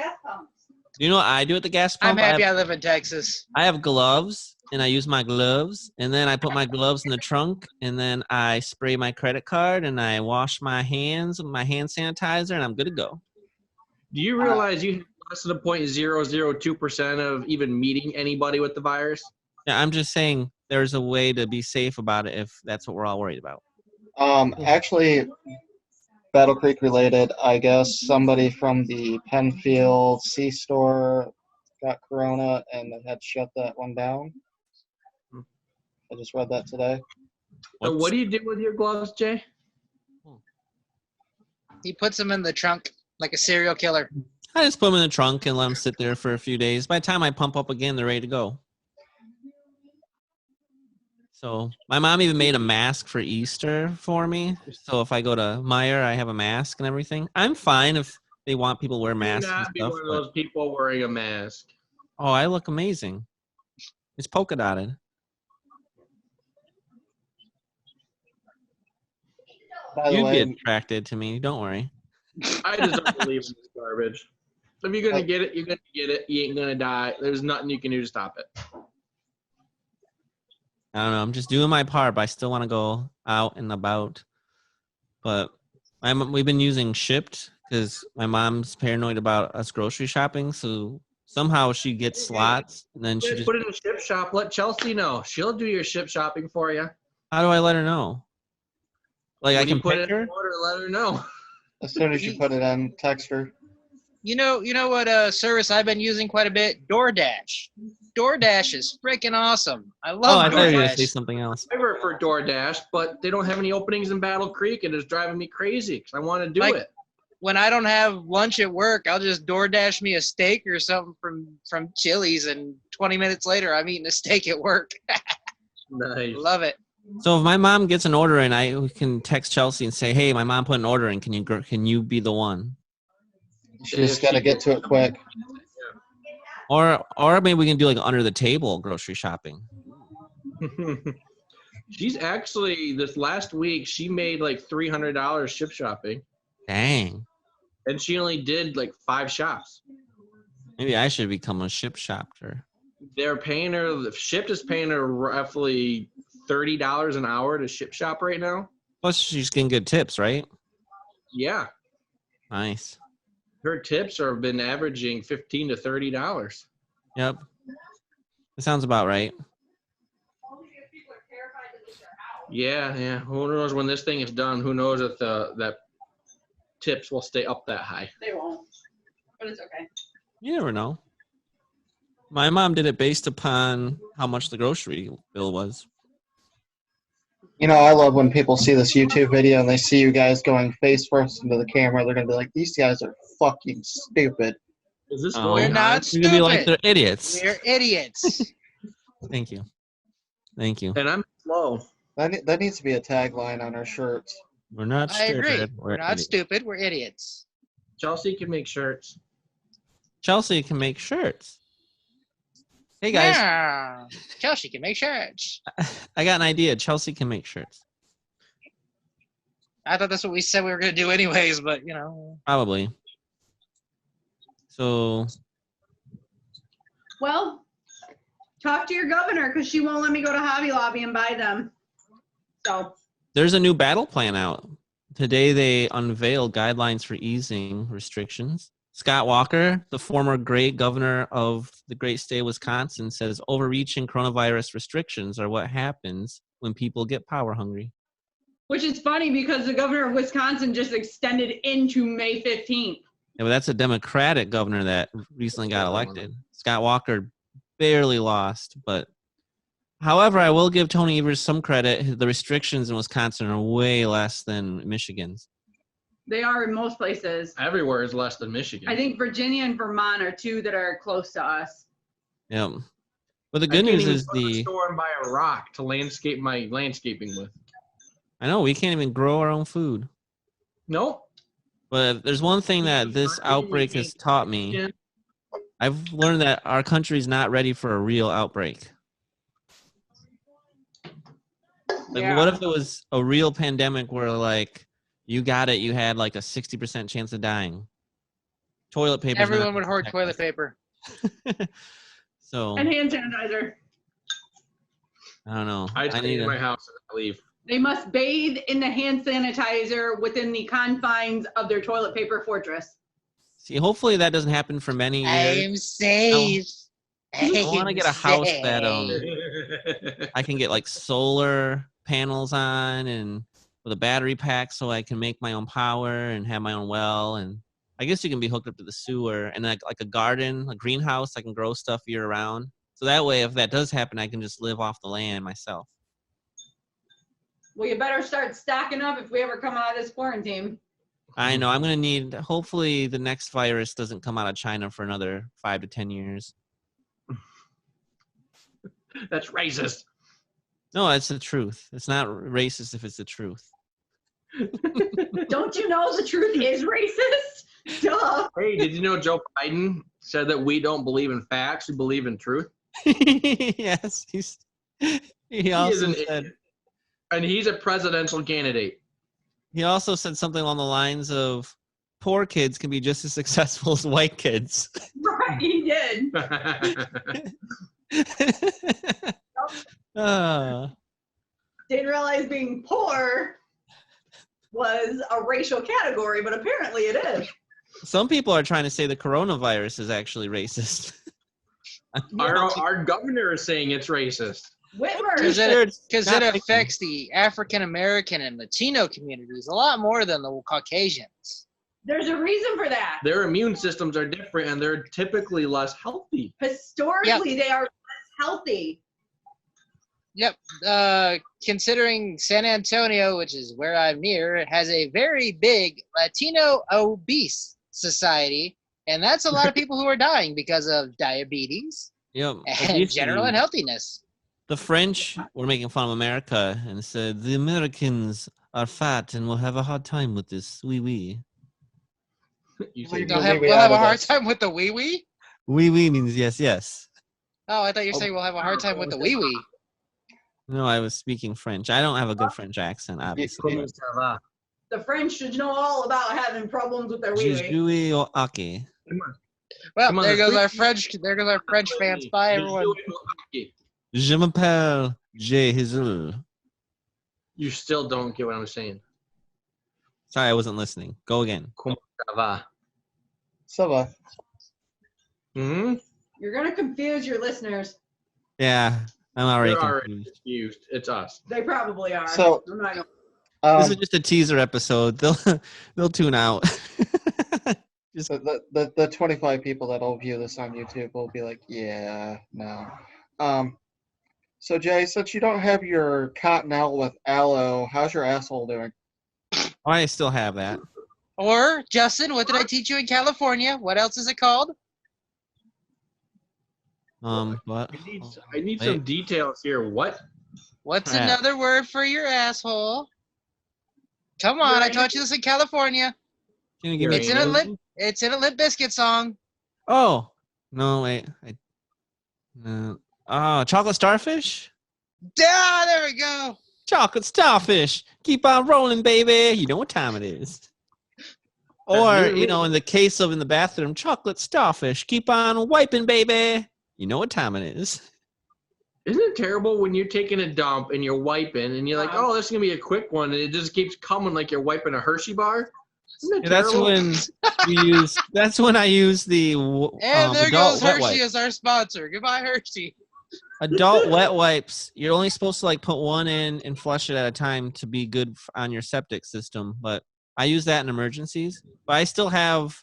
you know what I do at the gas I'm pump? happy I live in Texas. I have gloves, and I use my gloves, and then I put my gloves in the trunk, and then I spray my credit card, and I wash my hands with my hand sanitizer, and I'm good to go. Do you realize you have less than 0.002% of even meeting anybody with the virus? Yeah, I'm just saying there's a way to be safe about it if that's what we're all worried about. Actually, Battle Creek related, I guess somebody from the Penfield C-store got corona and they had to shut that one down. I just read that today. So what do you do with your gloves, Jay? He puts them in the trunk like a serial killer. I just put them in the trunk and let them sit there for a few days. By the time I pump up again, they're ready to go. So my mom even made a mask for Easter for me. So if I go to Meijer, I have a mask and everything. I'm fine if they want people to wear masks Do and not be stuff. one of but- those people wearing a mask. Oh, I look amazing. It's polka dotted. By the You'd be way, attracted to me. Don't worry. I just don't believe in this garbage. If you're gonna get it, you're gonna get it. You ain't gonna die. There's nothing you can do to stop it. I don't know. I'm just doing my part, but I still want to go out and about. But we've been using Shipt because my mom's paranoid about us grocery shopping. So somehow she gets slots, and then she Just just. put it in Ship Shop. Let Chelsea know. She'll do your ship shopping for you. How do I let her know? Like When I can you put pick it in her? order, let her know. As soon as you put it on, text her. You know what service I've been using quite a bit? DoorDash. DoorDash is freaking awesome. I Oh, love I thought you were gonna say DoorDash. something else. I work for DoorDash, but they don't have any openings in Battle Creek, and it's driving me crazy because I want to do Like- it. When I don't have lunch at work, I'll just DoorDash me a steak or something from Chili's, and 20 minutes later, I'm eating a steak at work. Nice. Love it. So if my mom gets an order and I can text Chelsea and say, "Hey, my mom put an order in. Can you be the one?" You just got to get to it quick. Or maybe we can do like under the table grocery shopping. She's actually, this last week, she made like $300 ship shopping, Dang. and she only did like 5 shops. Maybe I should become a ship shopper. They're paying her, the Shipt is paying her roughly $30 an hour to ship shop right now. Plus, she's getting good tips, right? Yeah. Nice. Her tips have been averaging $15 to $30. Yep. That sounds about right. Yeah. Who knows when this thing is done? Who knows if that tips will stay up that high? They won't, but it's okay. You never know. My mom did it based upon how much the grocery bill was. You know, I love when people see this YouTube video and they see you guys going face first into the camera. They're going to be like, these guys are fucking stupid. Is this Oh. going We're on? not You're gonna be like stupid. they're idiots. We're idiots. Thank you. Thank you. And I'm slow. That needs to be a tagline on our shirts. We're not I stupid. agree. We're not idiots. stupid. We're idiots. Chelsea can make shirts. Chelsea can make shirts. Hey guys, Yeah. Chelsea can make shirts. I got an idea. Chelsea can make shirts. I thought that's what we said we were going to do anyways, but, you know. Probably. So Well, talk to your governor because she won't let me go to Hobby Lobby and buy them. So there's a new battle plan out. Today they unveiled guidelines for easing restrictions. Scott Walker, the former great governor of the great state of Wisconsin, says overreaching coronavirus restrictions are what happens when people get power hungry. which is funny because the governor of Wisconsin just extended into May 15th. Yeah, but that's a Democratic governor that recently got elected. Scott Walker barely lost, but however, I will give Tony Evers some credit. The restrictions in Wisconsin are way less than Michigan's. They are in most places. Everywhere is less than Michigan. I think Virginia and Vermont are two that are close to us. Yep. But the I good can't news even is go to the store and buy a rock to landscape my landscaping with. I know we can't even grow our own food. Nope. But there's one thing that this outbreak has taught me. Yeah. I've learned that our country's not ready for a real outbreak. Like, Yeah. what if it was a real pandemic where, like, you got it, you had like a 60% chance of dying? Toilet paper. Everyone would hoard toilet paper. So And hand sanitizer. I don't know. I I stay need in my a, house and I leave. They must bathe in the hand sanitizer within the confines of their toilet paper fortress. see. Hopefully that doesn't happen for many years. I'm safe. I want to get a house that safe. I can get like solar panels on and with a battery pack so I can make my own power and have my own well. And I guess you can be hooked up to the sewer and like a garden, a greenhouse. I can grow stuff year round. So that way, if that does happen, I can just live off the land myself. Well, you better start stacking up if we ever come out of this quarantine. I know I'm going to need, hopefully the next virus doesn't come out of China for another 5 to 10 years. That's racist. No, it's the truth. It's not racist if it's the truth. Don't you know the truth is racist? Duh. Hey, did you know Joe Biden said that we don't believe in facts, we believe in truth? Yes, he also an said, idiot. And he's a presidential candidate. he also said something along the lines of, poor kids can be just as successful as white kids. Right, he did. Didn't realize being poor was a racial category, but apparently it is. Some people are trying to say the coronavirus is actually racist. Our governor is saying it's racist. Whitmer. Because it affects the African American and Latino communities a lot more than the Caucasians. There's a reason for that. Their immune systems are different, and they're typically less healthy. Historically, they are less healthy. Yep. Considering San Antonio, which is where I'm near, it has a very big Latino obese society, and that's a lot of people who are dying because of diabetes and general unhealthiness. The French were making fun of America and said the Americans are fat and will have a hard time with this wee. We'll have a hard time with the wee? Wee means yes. Oh, I thought you were saying we'll have a hard time with the wee. No, I was speaking French. I don't have a good French accent, obviously. The French should know all about having problems with their wee. Well, there goes our French fans. Bye, everyone. Je m'appelle J. Hizel. You still don't get what I'm saying. Sorry, I wasn't listening. Go again. Comment ça va? Ça va. You're going to confuse your listeners. Yeah, I'm already They're confused. It's us. They probably are. So, I'm not gonna... This is just a teaser episode. They'll tune out. Just the 25 people that'll view this on YouTube will be like, yeah, no. So Jay, since you don't have your Cottonelle with aloe, how's your asshole doing? I still have that. Or Justin, what did I teach you in California? What else is it called? What? I need some details here. What? What's another word for your asshole? Come on, I taught you this in California. Can you give me It's in a Limp Bizkit song. Oh no, wait. Chocolate starfish. Yeah, there we go. Chocolate starfish. Keep on rolling, baby. You know what time it is. Or, in the case of in the bathroom, chocolate starfish. Keep on wiping, baby. You know what time it is. Isn't it terrible when you're taking a dump and you're wiping and you're like, oh, this is going to be a quick one, and it just keeps coming like you're wiping a Hershey bar? Isn't it terrible? That's when I use the and there goes Hershey as our sponsor. Goodbye, Hershey. Adult wet wipes. You're only supposed to put one in and flush it at a time to be good on your septic system. But I use that in emergencies. But I still have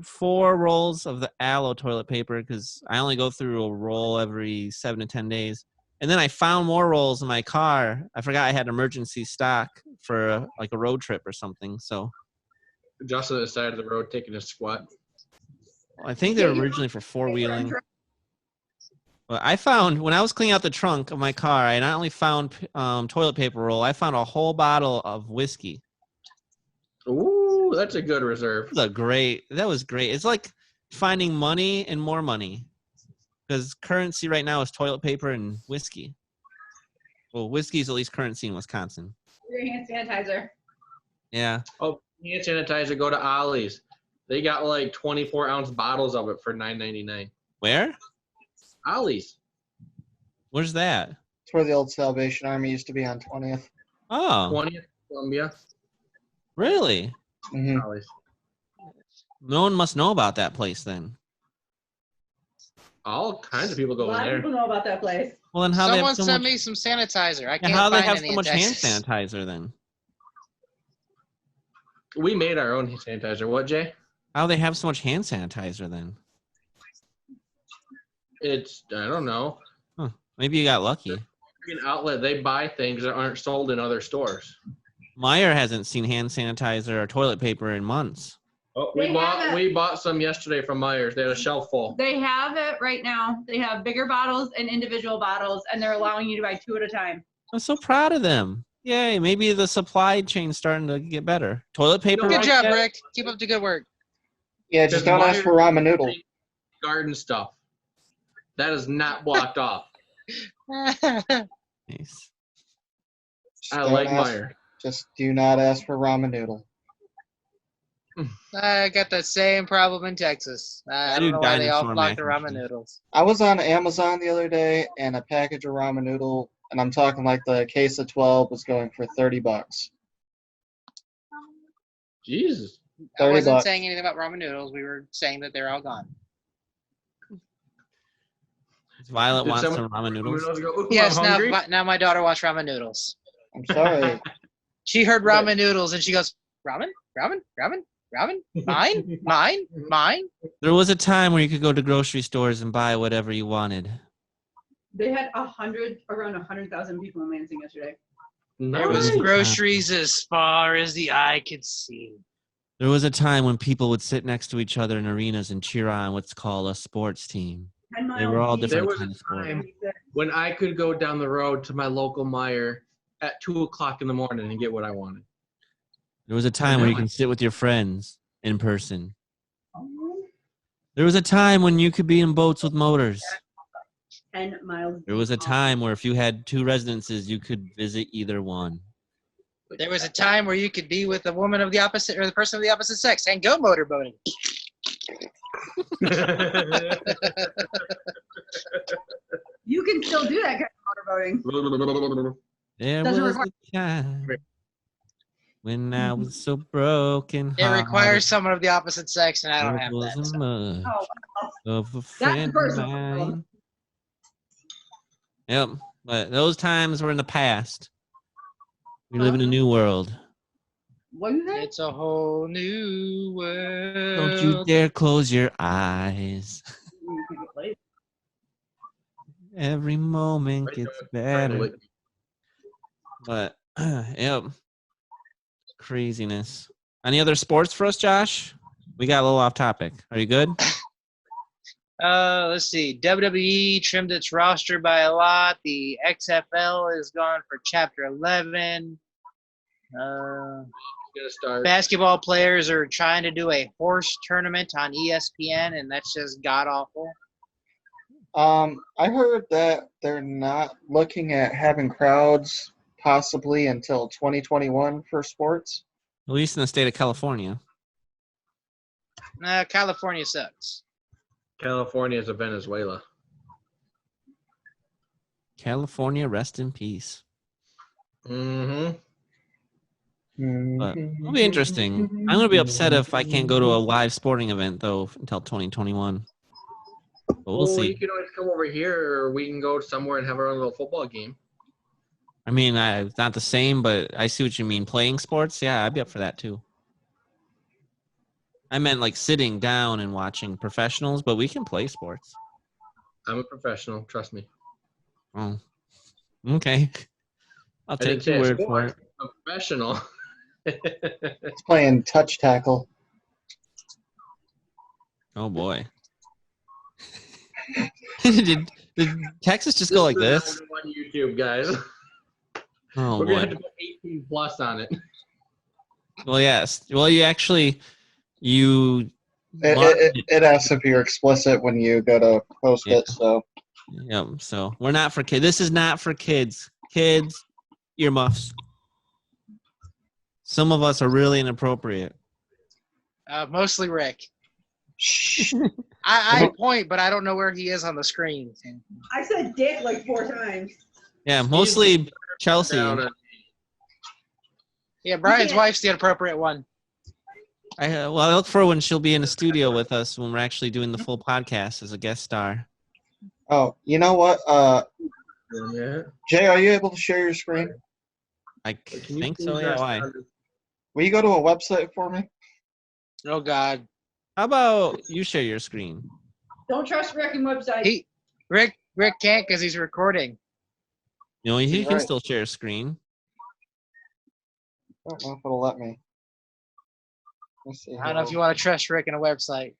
4 rolls of the aloe toilet paper because I only go through a roll every 7 to 10 days. And then I found more rolls in my car. I forgot I had emergency stock for a road trip or something. So just on the side of the road taking a squat. I think they were originally for 4-wheeling. Well, I found when I was cleaning out the trunk of my car, I not only found toilet paper roll, I found a whole bottle of whiskey. Ooh, that's a good reserve. That was great. It's like finding money and more money. Because currency right now is toilet paper and whiskey. Well, whiskey is at least currency in Wisconsin. Your hand sanitizer. Yeah. Oh, hand sanitizer, go to Ollie's. They got 24-ounce bottles of it for $9.99. Where? Ollie's. Where's that? It's where the old Salvation Army used to be on 20th. Oh. 20th, Columbia. Really? Mm-hmm. Ollie's. No one must know about that place then. All kinds of people go in A lot there. of people know about that place. Well, then how Someone sent me some sanitizer. I can't how they find have any so in much hand Texas. sanitizer then? We made our own sanitizer. What, Jay? How they have so much hand sanitizer then? I don't know. Huh. Maybe you got lucky. An outlet, they buy things that aren't sold in other stores. Meyer hasn't seen hand sanitizer or toilet paper in months. Oh, we bought some yesterday from Myers. They had a shelf full. They have it right now. They have bigger bottles and individual bottles, and they're allowing you to buy 2 at a time. I'm so proud of them. Yay, maybe the supply chain's starting to get better. Toilet paper. Good job, Rick. Keep up the good work. Yeah, just don't ask for ramen noodle. Garden stuff. That is not blocked off. Nice. I like Meyer. Just do not ask for ramen noodle. I got the same problem in Texas. I don't know why they all dinosaur flock mac to and ramen cheese. noodles. I was on Amazon the other day, and a package of ramen noodle, and I'm talking like the case of 12 was going for $30. Jesus. I 30 wasn't bucks. saying anything about ramen noodles. We were saying that they're all gone. Violet Did wants someone some ramen noodles. go, "Ooh, Yes, I'm hungry"? now my daughter wants ramen noodles. I'm sorry. She heard ramen noodles and she goes, ramen, ramen, ramen, ramen, mine, mine, mine. There was a time where you could go to grocery stores and buy whatever you wanted. They had around 100,000 people in Lansing yesterday. There was Nice. groceries as far as the eye could see. There was a time when people would sit next to each other in arenas and cheer on what's called a sports team. 10 They were all miles There different was kinds a of sports. time when I could go down the road to my local Meijer at 2:00 in the morning and get what I wanted. There was a time where you can sit with your friends in person. There was a time when you could be in boats with motors. 10 miles. There was a time where if you had two residences, you could visit either one. There was a time where you could be with a woman of the opposite or the person of the opposite sex and go motorboating. You can still do that kind of motorboating. There Doesn't was require- a time when I was so broken. It requires someone of the opposite sex, and I don't have that. So. Of a friend of personal. mine. Yep, but those times were in the past. We live in a new world. What is that? It's a whole new world. Don't you dare close your eyes. Every moment gets better. But, yep. Craziness. Any other sports for us, Josh? We got a little off topic. Are you good? Let's see. WWE trimmed its roster by a lot. The XFL is gone for Chapter 11. Basketball players are trying to do a horse tournament on ESPN, and that's just god awful. I heard that they're not looking at having crowds possibly until 2021 for sports. At least in the state of California. California sucks. California is a Venezuela. California, rest in peace. Mm-hmm. But it'll be interesting. I'm going to be upset if I can't go to a live sporting event, though, until 2021. But we'll see. You can always come over here, or we can go somewhere and have our own little football game. I mean, it's not the same, but I see what you mean. Playing sports? Yeah, I'd be up for that, too. I meant like sitting down and watching professionals, but we can play sports. I'm a professional. Trust me. Oh, okay. I'll take your word for it. I'm a professional. It's playing touch tackle. Oh, boy. did Texas just go like this? On YouTube, guys. Oh, We're boy. going to have to put 18 plus on it. Well, yes. Well, you actually... It asks if you're explicit when you go to post it, so. Yep, so we're not for kids. This is not for kids. Kids, earmuffs. Some of us are really inappropriate. Mostly Rick. I point, but I don't know where he is on the screen. I said dick like 4 times. Yeah, mostly Chelsea. Yeah, Brian's wife's the inappropriate one. I look for when she'll be in the studio with us when we're actually doing the full podcast as a guest star. Oh, you know what? Jay, are you able to share your screen? I think so, yeah. Why? Will you go to a website for me? Oh, God. How about you share your screen? Don't trust Rick and website. Rick can't because he's recording. You know, he can Right. still share a screen. I don't know if it'll let me. Let's see. I don't know if you want to trust Rick in a website.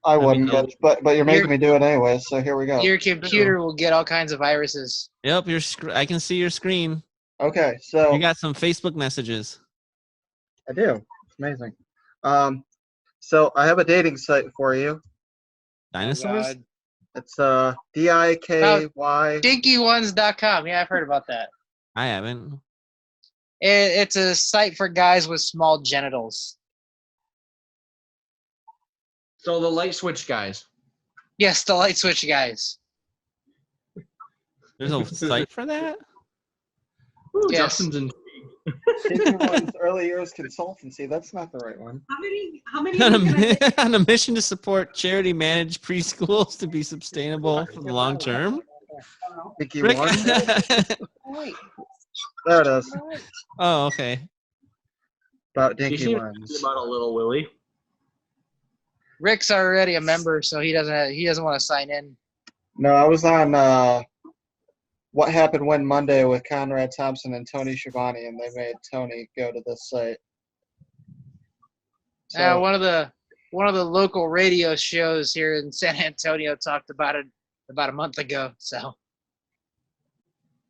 I wouldn't, no. but you're making me do it anyway, so here we go. Your computer will get all kinds of viruses. Yep, I can see your screen. Okay, so You got some Facebook messages. I do. It's amazing. So I have a dating site for you. Dinosaurs? God. It's DIKY. DinkyOnes.com. Yeah, I've heard about that. I haven't. It's a site for guys with small genitals. So the light switch guys. Yes, the light switch guys. There's a site for that? Ooh, Yes. Justin's in. Dinky One's early years consultancy. That's not the right one. How many on, of you can I get? on a mission to support charity managed preschools to be sustainable for the long term. Dinky Rick- One. There it is. Oh, okay. About You Dinky seem Ones. about a little Willie. Rick's already a member, so he doesn't want to sign in. No, I was on What Happened When Monday with Conrad Thompson and Tony Schiavone, and they made Tony go to this site. So, One of the local radio shows here in San Antonio talked about it about a month ago. So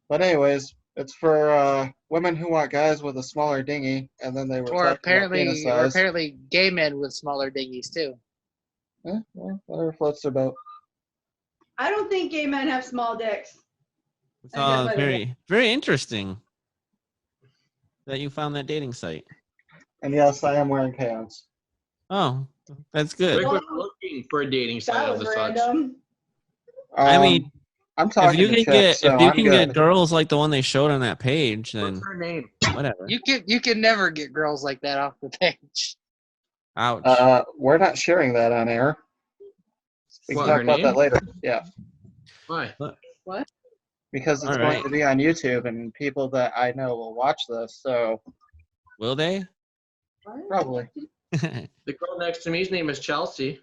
but anyways, it's for women who want guys with a smaller dinghy, and then they were or talking about penis size. apparently gay men with smaller dinghies too. Well, whatever floats their boat. I don't think gay men have small dicks. It's all very, very interesting that you found that dating site. And yes, I am wearing pants. Oh, that's good. Rick was looking for a dating site That of was the such. random. I mean, I'm talking if you to can chicks, so I'm get good. girls like the one they showed on that page, then What's her name? whatever. You can never get girls like that off the page. Ouch. We're not sharing that on air. We can What, talk her about name? that later. Yeah, Why? because it's All going right. to be on YouTube, and people that I know will watch this. So Will they? probably The girl next to me's name is Chelsea.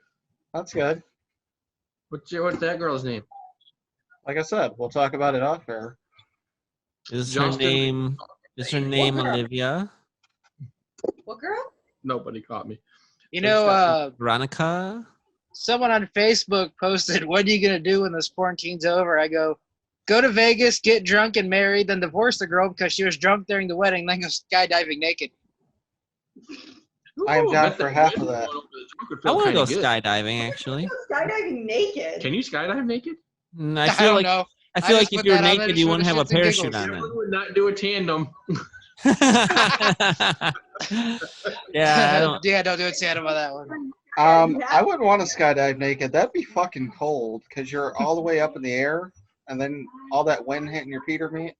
that's good. What's that girl's name? Like I said, we'll talk about it off air. Is Justin- her name? Is her name What girl? Olivia? What girl? Nobody caught me. You Thanks, know, Veronica? someone on Facebook posted, "What are you gonna do when this quarantine's over?" I go to Vegas, get drunk and married, then divorce the girl because she was drunk during the wedding, then go skydiving naked. I am down bet for that half of woman that. going over the trunk would I feel want to go kinda good. skydiving, actually. Skydiving naked. Can you skydive naked? I I feel don't like know. I feel I like just if put you're that on there naked, to you show wouldn't the have a shits and parachute giggles. on Everyone would not do a tandem. then. Yeah, I don't. Yeah, don't do it, Santa, about that one. I wouldn't want to skydive naked. That'd be fucking cold because you're all the way up in the air, and then all that wind hitting your Peter meat.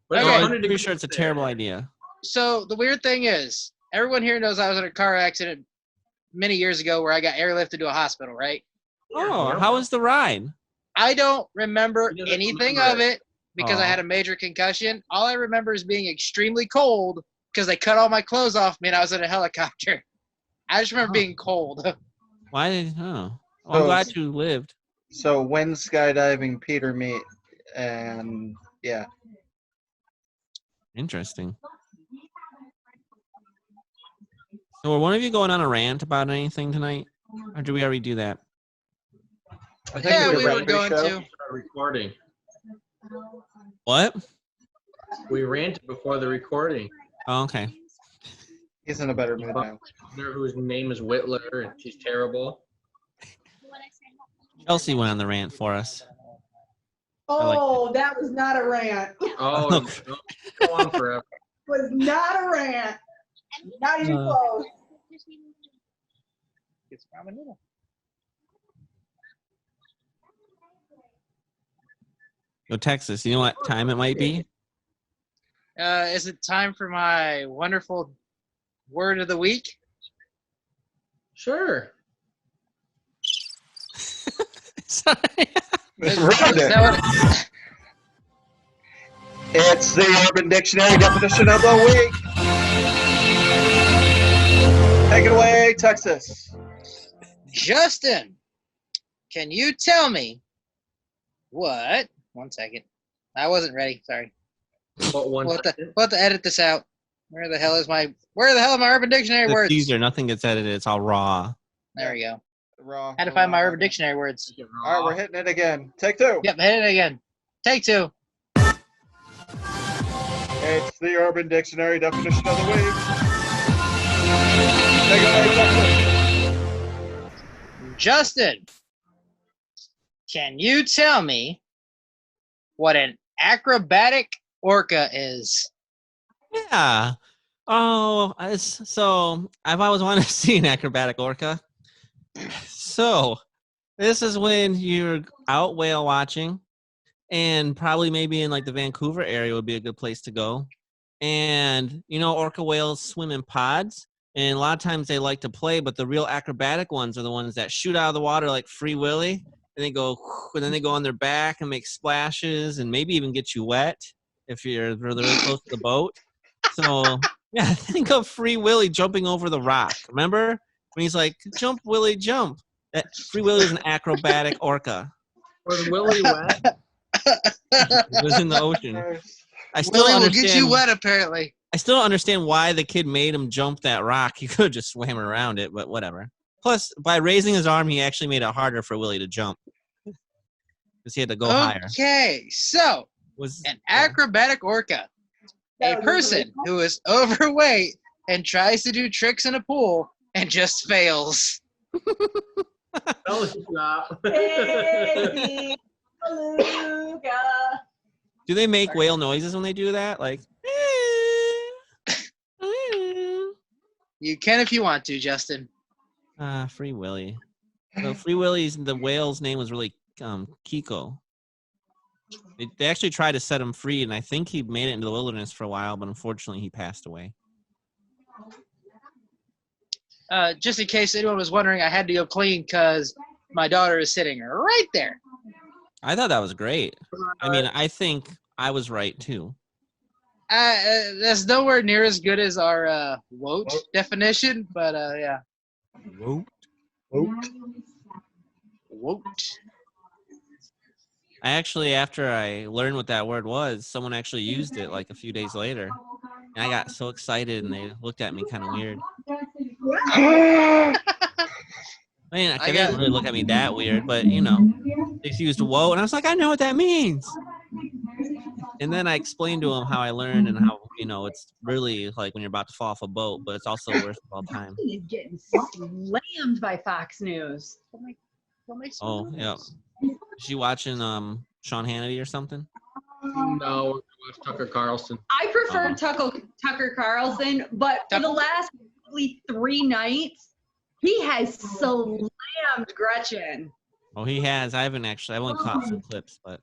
But it's Okay. I'm 100 pretty degrees sure it's a there. terrible idea. So the weird thing is, everyone here knows I was in a car accident many years ago where I got airlifted to a hospital, right? Oh, how was the ride? I don't remember He doesn't anything remember of it because I Aw. had a major concussion. All I remember is being extremely cold because they cut all my clothes off me and I was in a helicopter. I just remember being cold. Why did? Oh, well, I'm glad you lived. So wind skydiving Peter meat, and yeah. Interesting. So, were one of you going on a rant about anything tonight, or did we already do that? I think Yeah, it's a we were rugby going show. to. Start recording. What? We ranted before the recording. Oh, okay. He's in a better mood now. There whose name is Whitler and she's terrible. Chelsea went on the rant for us. Oh, that was not a rant. Oh, go on forever. Was not a rant. Not even close. Go Texas. You know what time it might be? Is it time for my wonderful word of the week? Sure. Sorry. Is Ruined it. that what- It's the Urban Dictionary definition of the week. Take it away, Texas. Justin, can you tell me what? 1 second. I wasn't ready. Sorry. But one We'll have second. to edit this out. Where the hell are my Urban Dictionary It's words? easier. Nothing gets edited. It's all raw. There we go. Raw. Had to find my Urban Dictionary words. All right, we're hitting it again. Take two. Yep, hit it again. Take two. It's the Urban Dictionary definition of the week. Take it away, Texas. Justin, can you tell me what an acrobatic orca is? Yeah. Oh, so I've always wanted to see an acrobatic orca. So, this is when you're out whale watching, and probably maybe in like the Vancouver area would be a good place to go. And orca whales swim in pods, and a lot of times they like to play, but the real acrobatic ones are the ones that shoot out of the water like Free Willy, and they go, and then they go on their back and make splashes, and maybe even get you wet if you're really close to the boat. So yeah, think of Free Willy jumping over the rock. Remember when he's like, "Jump, Willy, jump"? That Free Willy was an acrobatic orca. Was Willie wet? It was in the ocean. I still Willie will understand. get you wet, apparently. I still don't understand why the kid made him jump that rock. He could have just swam around it, but whatever. Plus, by raising his arm, he actually made it harder for Willie to jump because he had to go higher. Okay, so an acrobatic orca, a person who is overweight and tries to do tricks in a pool and just fails. No, it's not. Baby beluga. Do they make whale noises when they do that? Like, You can if you want to, Justin. Free Willy. So Free Willy's, the whale's name was really Kiko. They actually tried to set him free, and I think he made it into the wilderness for a while, but unfortunately he passed away. Just in case anyone was wondering, I had to go clean because my daughter is sitting right there. I thought that was great. I mean, I think I was right, too. That's nowhere near as good as our woat definition, but yeah. Woat. Woat. I actually, after I learned what that word was, someone actually used it like a few days later. And I got so excited, and they looked at me kind of weird. I mean, they didn't really look at me that weird, but, they used "whoa," and I was like, I know what that means. And then I explained to them how I learned and how, it's really like when you're about to fall off a boat, but it's also worth all time. He's getting slammed by Fox News. Oh, yeah. Is she watching Sean Hannity or something? No, watch Tucker Carlson. I prefer Tucker Carlson, but for the last probably 3 nights, he has slammed Gretchen. Oh, he has. I've only caught some clips, but.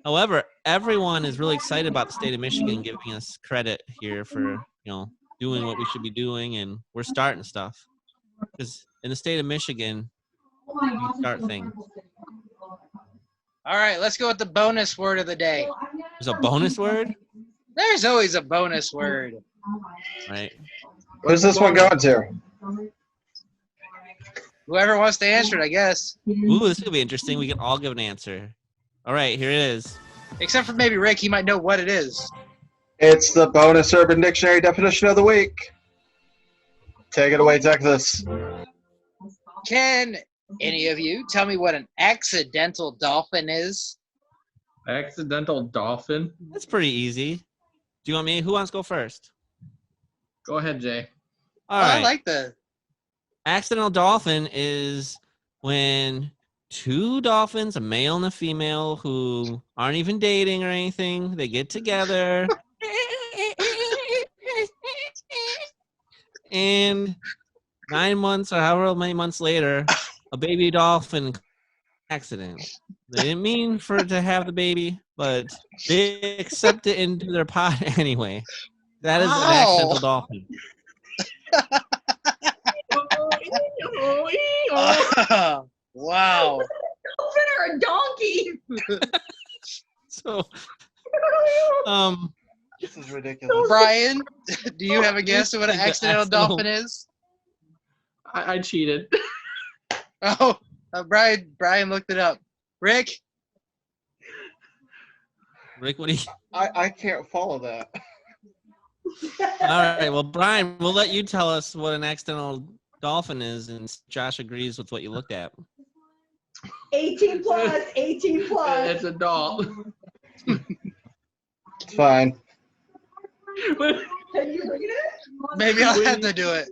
However, everyone is really excited about the state of Michigan giving us credit here for, doing what we should be doing, and we're starting stuff. Because in the state of Michigan, we start things. All right, let's go with the bonus word of the day. There's a bonus word? There's always a bonus word. Right. Who's this one going to? Whoever wants to answer it, I guess. Ooh, this could be interesting. We can all give an answer. All right, here it is. Except for maybe Rick, he might know what it is. It's the bonus Urban Dictionary definition of the week. Take it away, Texas. Can any of you tell me what an accidental dolphin is? Accidental dolphin? That's pretty easy. Do you want me? Who wants to go first? Go ahead, Jay. All right. I like the Accidental dolphin is when 2 dolphins, a male and a female, who aren't even dating or anything, they get together. And 9 months or however many months later, a baby dolphin accident. They didn't mean for it to have the baby, but they accept it into their pot anyway. That is an accidental dolphin. Wow. Dolphin or a donkey? So, This is ridiculous. Brian, do you have a guess of what an accidental dolphin is? I cheated. Oh, Brian looked it up. Rick, Rick, what do you? I can't follow that. All right, well, Brian, we'll let you tell us what an accidental dolphin is, and Josh agrees with what you looked at. 18 plus, 18 plus. It's adult. It's fine. Can you read it? maybe I'll have to do it.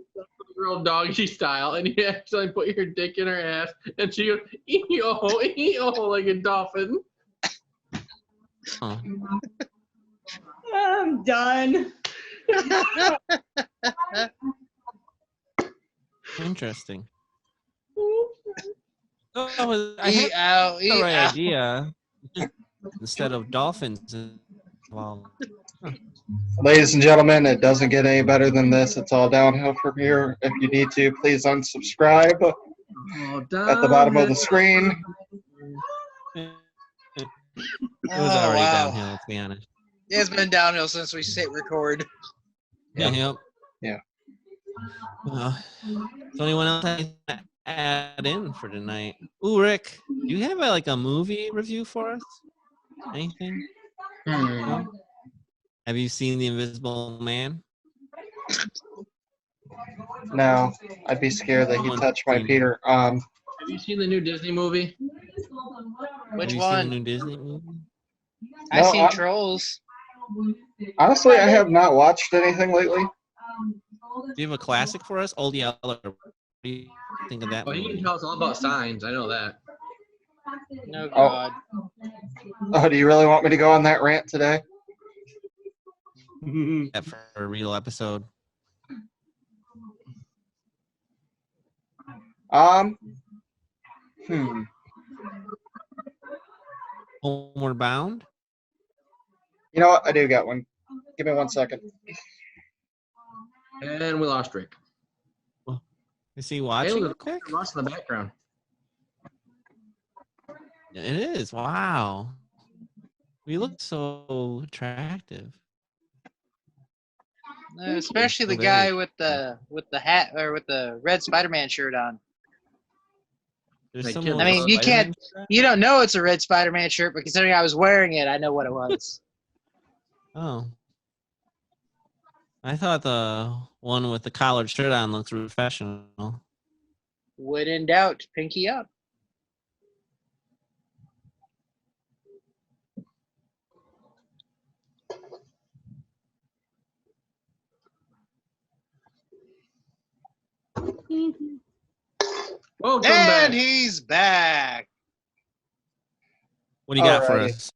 Real doggy style, and you actually put your dick in her ass, and she goes, ee-oh, ee-oh, like a dolphin. Huh. I'm done. Interesting. Oh, I Eat had out, the eat right out. idea. Instead of dolphins. Well, Ladies and gentlemen, it doesn't get any better than this. It's all downhill from here. If you need to, please unsubscribe at the bottom of the screen. it was Oh, already wow. downhill, to be honest. It's been downhill since we hit record. Yep. Yeah. So anyone else have anything to add in for tonight? Ooh, Rick, do you have a movie review for us? Anything? No? Have you seen The Invisible Man? No, I'd be scared that he touched my Peter. Have you seen the new Disney movie? Which Have you one? seen the new Disney movie? I No, seen I'm- Trolls. Honestly, I have not watched anything lately. Do you have a classic for us? Old Yeller. What do you think of that Well, he can movie? tell us all about signs. I know that. No God. Oh, do you really want me to go on that rant today? That for a real episode. Homeward Bound? You know what? I do got one. Give me 1 second. And we lost Rick. Is he Hey, watching look it quick? at the Ross in the background. It is. Wow. We look so attractive. Especially the So guy there- with the hat or with the red Spider-Man shirt on. There's Like, someone I with mean, a you Spider-Man can't- shirt? You don't know it's a red Spider-Man shirt, but considering I was wearing it, I know what it was. Oh. I thought the one with the collared shirt on looks professional. When in doubt, pinky up. Welcome And back. he's back. What do you got for Alrighty. us?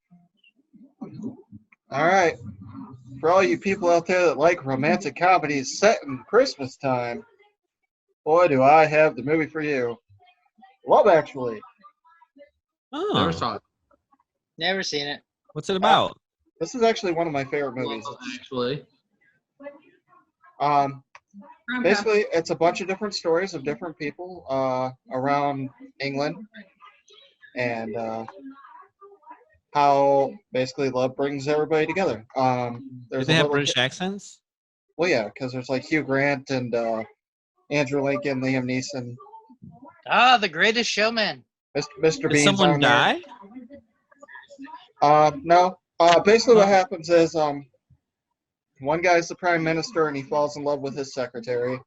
All right. For all you people out there that like romantic comedies set in Christmas time, boy, do I have the movie for you. Love Actually. Never Oh, saw it. Never seen it. what's it about? This is actually one of my favorite movies. Well, actually, Basically, it's a bunch of different stories of different people around England, and how basically love brings everybody together. Do There's they a have little British accents? well, yeah, because there's like Hugh Grant and Andrew Lincoln, Liam Neeson, Ah, The Greatest Showman. Mr. Did Bean's someone on there. die? No. Basically, what happens is one guy's the prime minister and he falls in love with his secretary.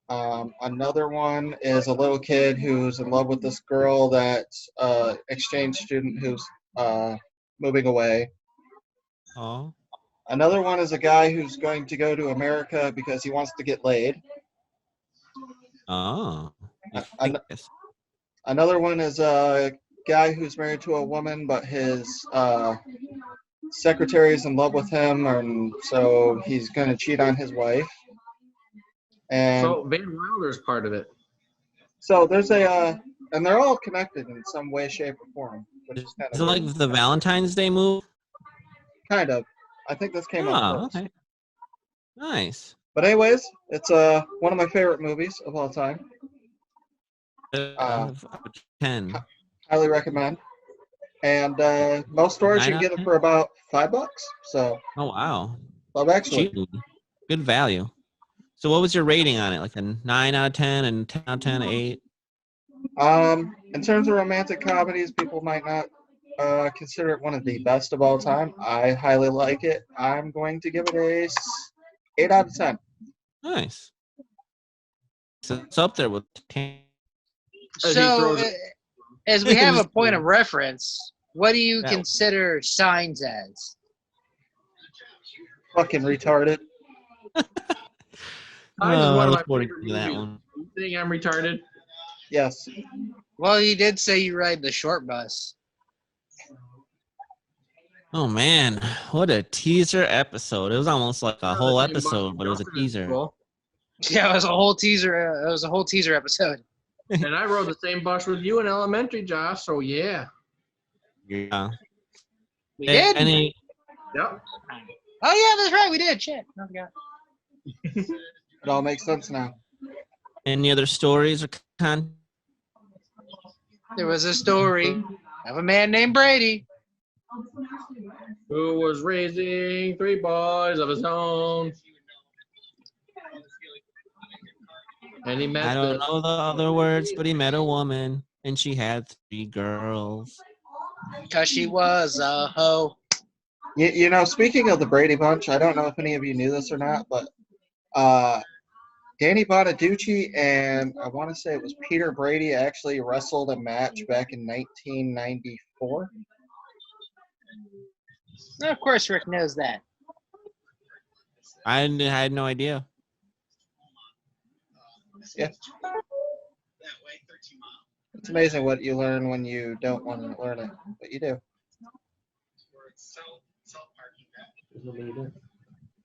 Another one is a little kid who's in love with this girl that's exchange student who's moving away. Oh. Another one is a guy who's going to go to America because he wants to get laid. Oh. I- Another one is a guy who's married to a woman, but his secretary is in love with him, and so he's going to cheat on his wife. And so Van Wilder's part of it. so there's a, and they're all connected in some way, shape, or form, which is kind Is of it like the Valentine's Day movie? kind of. I think this came out Oh, first. okay. Nice. But anyways, it's one of my favorite movies of all time. Out of 10. Highly recommend. And most stores you 9 can out get of it 10? for about $5. So Oh, wow. Love Actually. Cheap movie. Good value. So what was your rating on it? Like a 9 out of 10 and 10 out of 10, 8? In terms of romantic comedies, people might not consider it one of the best of all time. I highly like it. I'm going to give it a 8 out of 10. Nice. So it's up there with 10. As he So, throws it. as we have a Just- point of reference, what do you That- consider Signs as? Fucking retarded. Signs is one of my look forward favorite to that movies. one. You think I'm retarded? Yes. Well, you did say you ride the short bus. Oh man, what a teaser episode. It was almost like a whole episode, but it was a teaser. Cool. Yeah, it was a whole teaser. It was a whole teaser episode. And I rode the same bus with you in elementary, Josh. So yeah. Yeah. We did. Any Yep. Oh yeah, that's right. We did. Shit, I forgot. It all makes sense now. other stories or con? There was a story of a man named Brady. Who was raising 3 boys of his own. And he met I don't know the other words, but he met a woman and she had 3 girls. Because she was a hoe. You know, speaking of the Brady Bunch, I don't know if any of you knew this or not, but Danny Bonaducci and I want to say it was Peter Brady actually wrestled a match back in 1994. Of course, Rick knows that. I had no idea. Yeah. It's amazing what you learn when you don't want to learn it, but you do.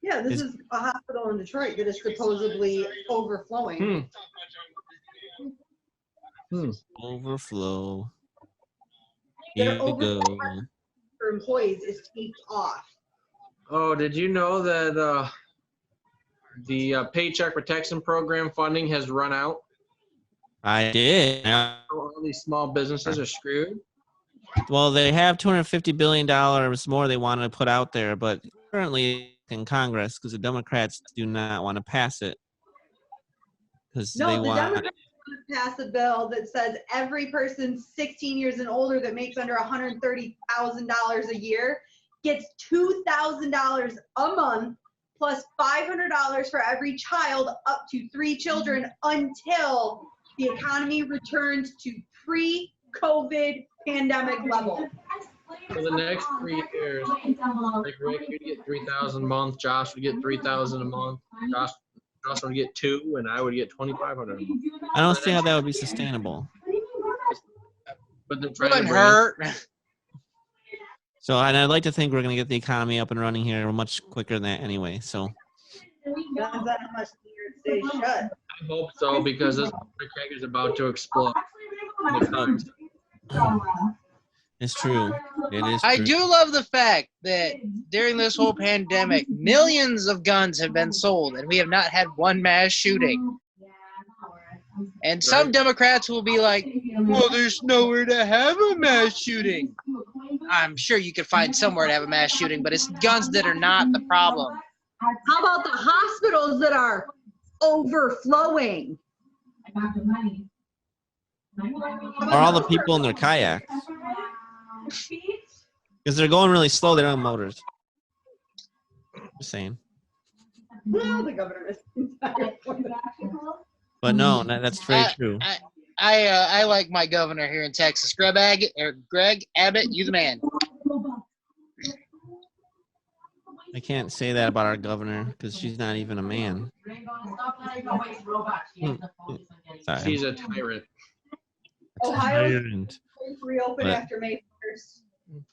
Yeah, this is a hospital in Detroit that is supposedly overflowing. Overflow. They're Here we go. For employees is taped off. Oh, did you know that the Paycheck Protection Program funding has run out? I did. All these small businesses are screwed. Well, they have $250 billion more they want to put out there, but currently in Congress, because the Democrats do not want to pass it. Because No, they the want. Democrats want to pass a bill that says every person 16 years and older that makes under $130,000 a year gets $2,000 a month plus $500 for every child up to 3 children until the economy returns to pre-COVID pandemic level. For the next 3 years, like Rick, you'd get $3,000 a month. Josh would get $3,000 a month. Josh would get 2, and I would get $2,500 a month. I don't see how that would be sustainable. But they're It trying to wouldn't bring hurt. So, and I'd like to think we're going to get the economy up and running here much quicker than that anyway. So, Depends on how much New York stays shut. I hope so, because this keg is about to explode. it's true. It is I true. do love the fact that during this whole pandemic, millions of guns have been sold, and we have not had one mass shooting. And some Democrats will be like, well, there's nowhere to have a mass shooting. I'm sure you could find somewhere to have a mass shooting, but it's guns that are not the problem. How about the hospitals that are overflowing? Or all the people in their kayaks. Because they're going really slow. They don't have motors. Just saying. Well, the governor is. But no, that's very true. I like my governor here in Texas. Greg Abbott, you the man. I can't say that about our governor because she's not even a man. Sorry. She's a tyrant. Ohio Tyrant. reopen But- after May 1st.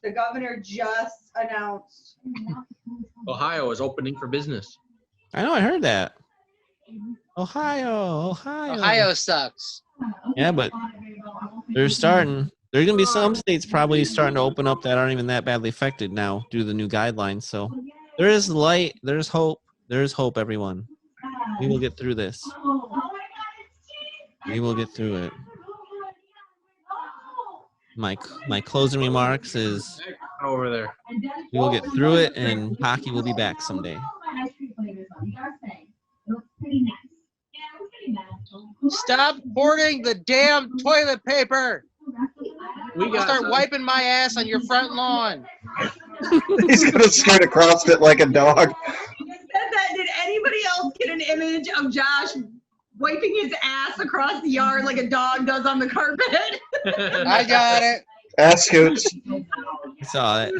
The governor just announced. Ohio is opening for business. I know, I heard that. Ohio. Ohio sucks. Yeah, but they're starting. There's going to be some states probably starting to open up that aren't even that badly affected now due to the new guidelines. So there is light. There's hope. There's hope, everyone. We will get through this. We will get through it. My closing remarks is Over there. we will get through it and hockey will be back someday. Stop hoarding the damn toilet paper. We I'll got start some- wiping my ass on your front lawn. He's gonna skirt across it like a dog. You said that. Did anybody else get an image of Josh wiping his ass across the yard like a dog does on the carpet? I got it. Ass scoots. I saw it.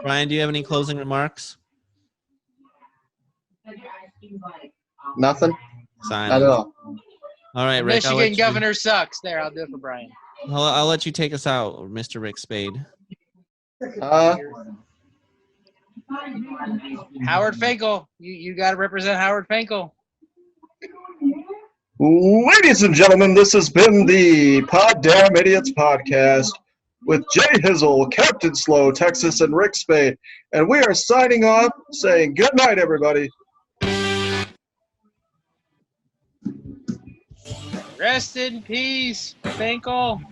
Ryan, do you have any closing remarks? Nothing. Not Silence. at all. All right, Rick. Michigan governor sucks. There, I'll do it for Brian. I'll let you take us out, Mr. Rick Spade. Howard Finkel. You got to represent Howard Finkel. Ladies and gentlemen, this has been the Poddamn Idiotz podcast with Jay Hizzle, Captain Slow, Texas, and Rick Spade. And we are signing off saying good night, everybody. Rest in peace, Finkel.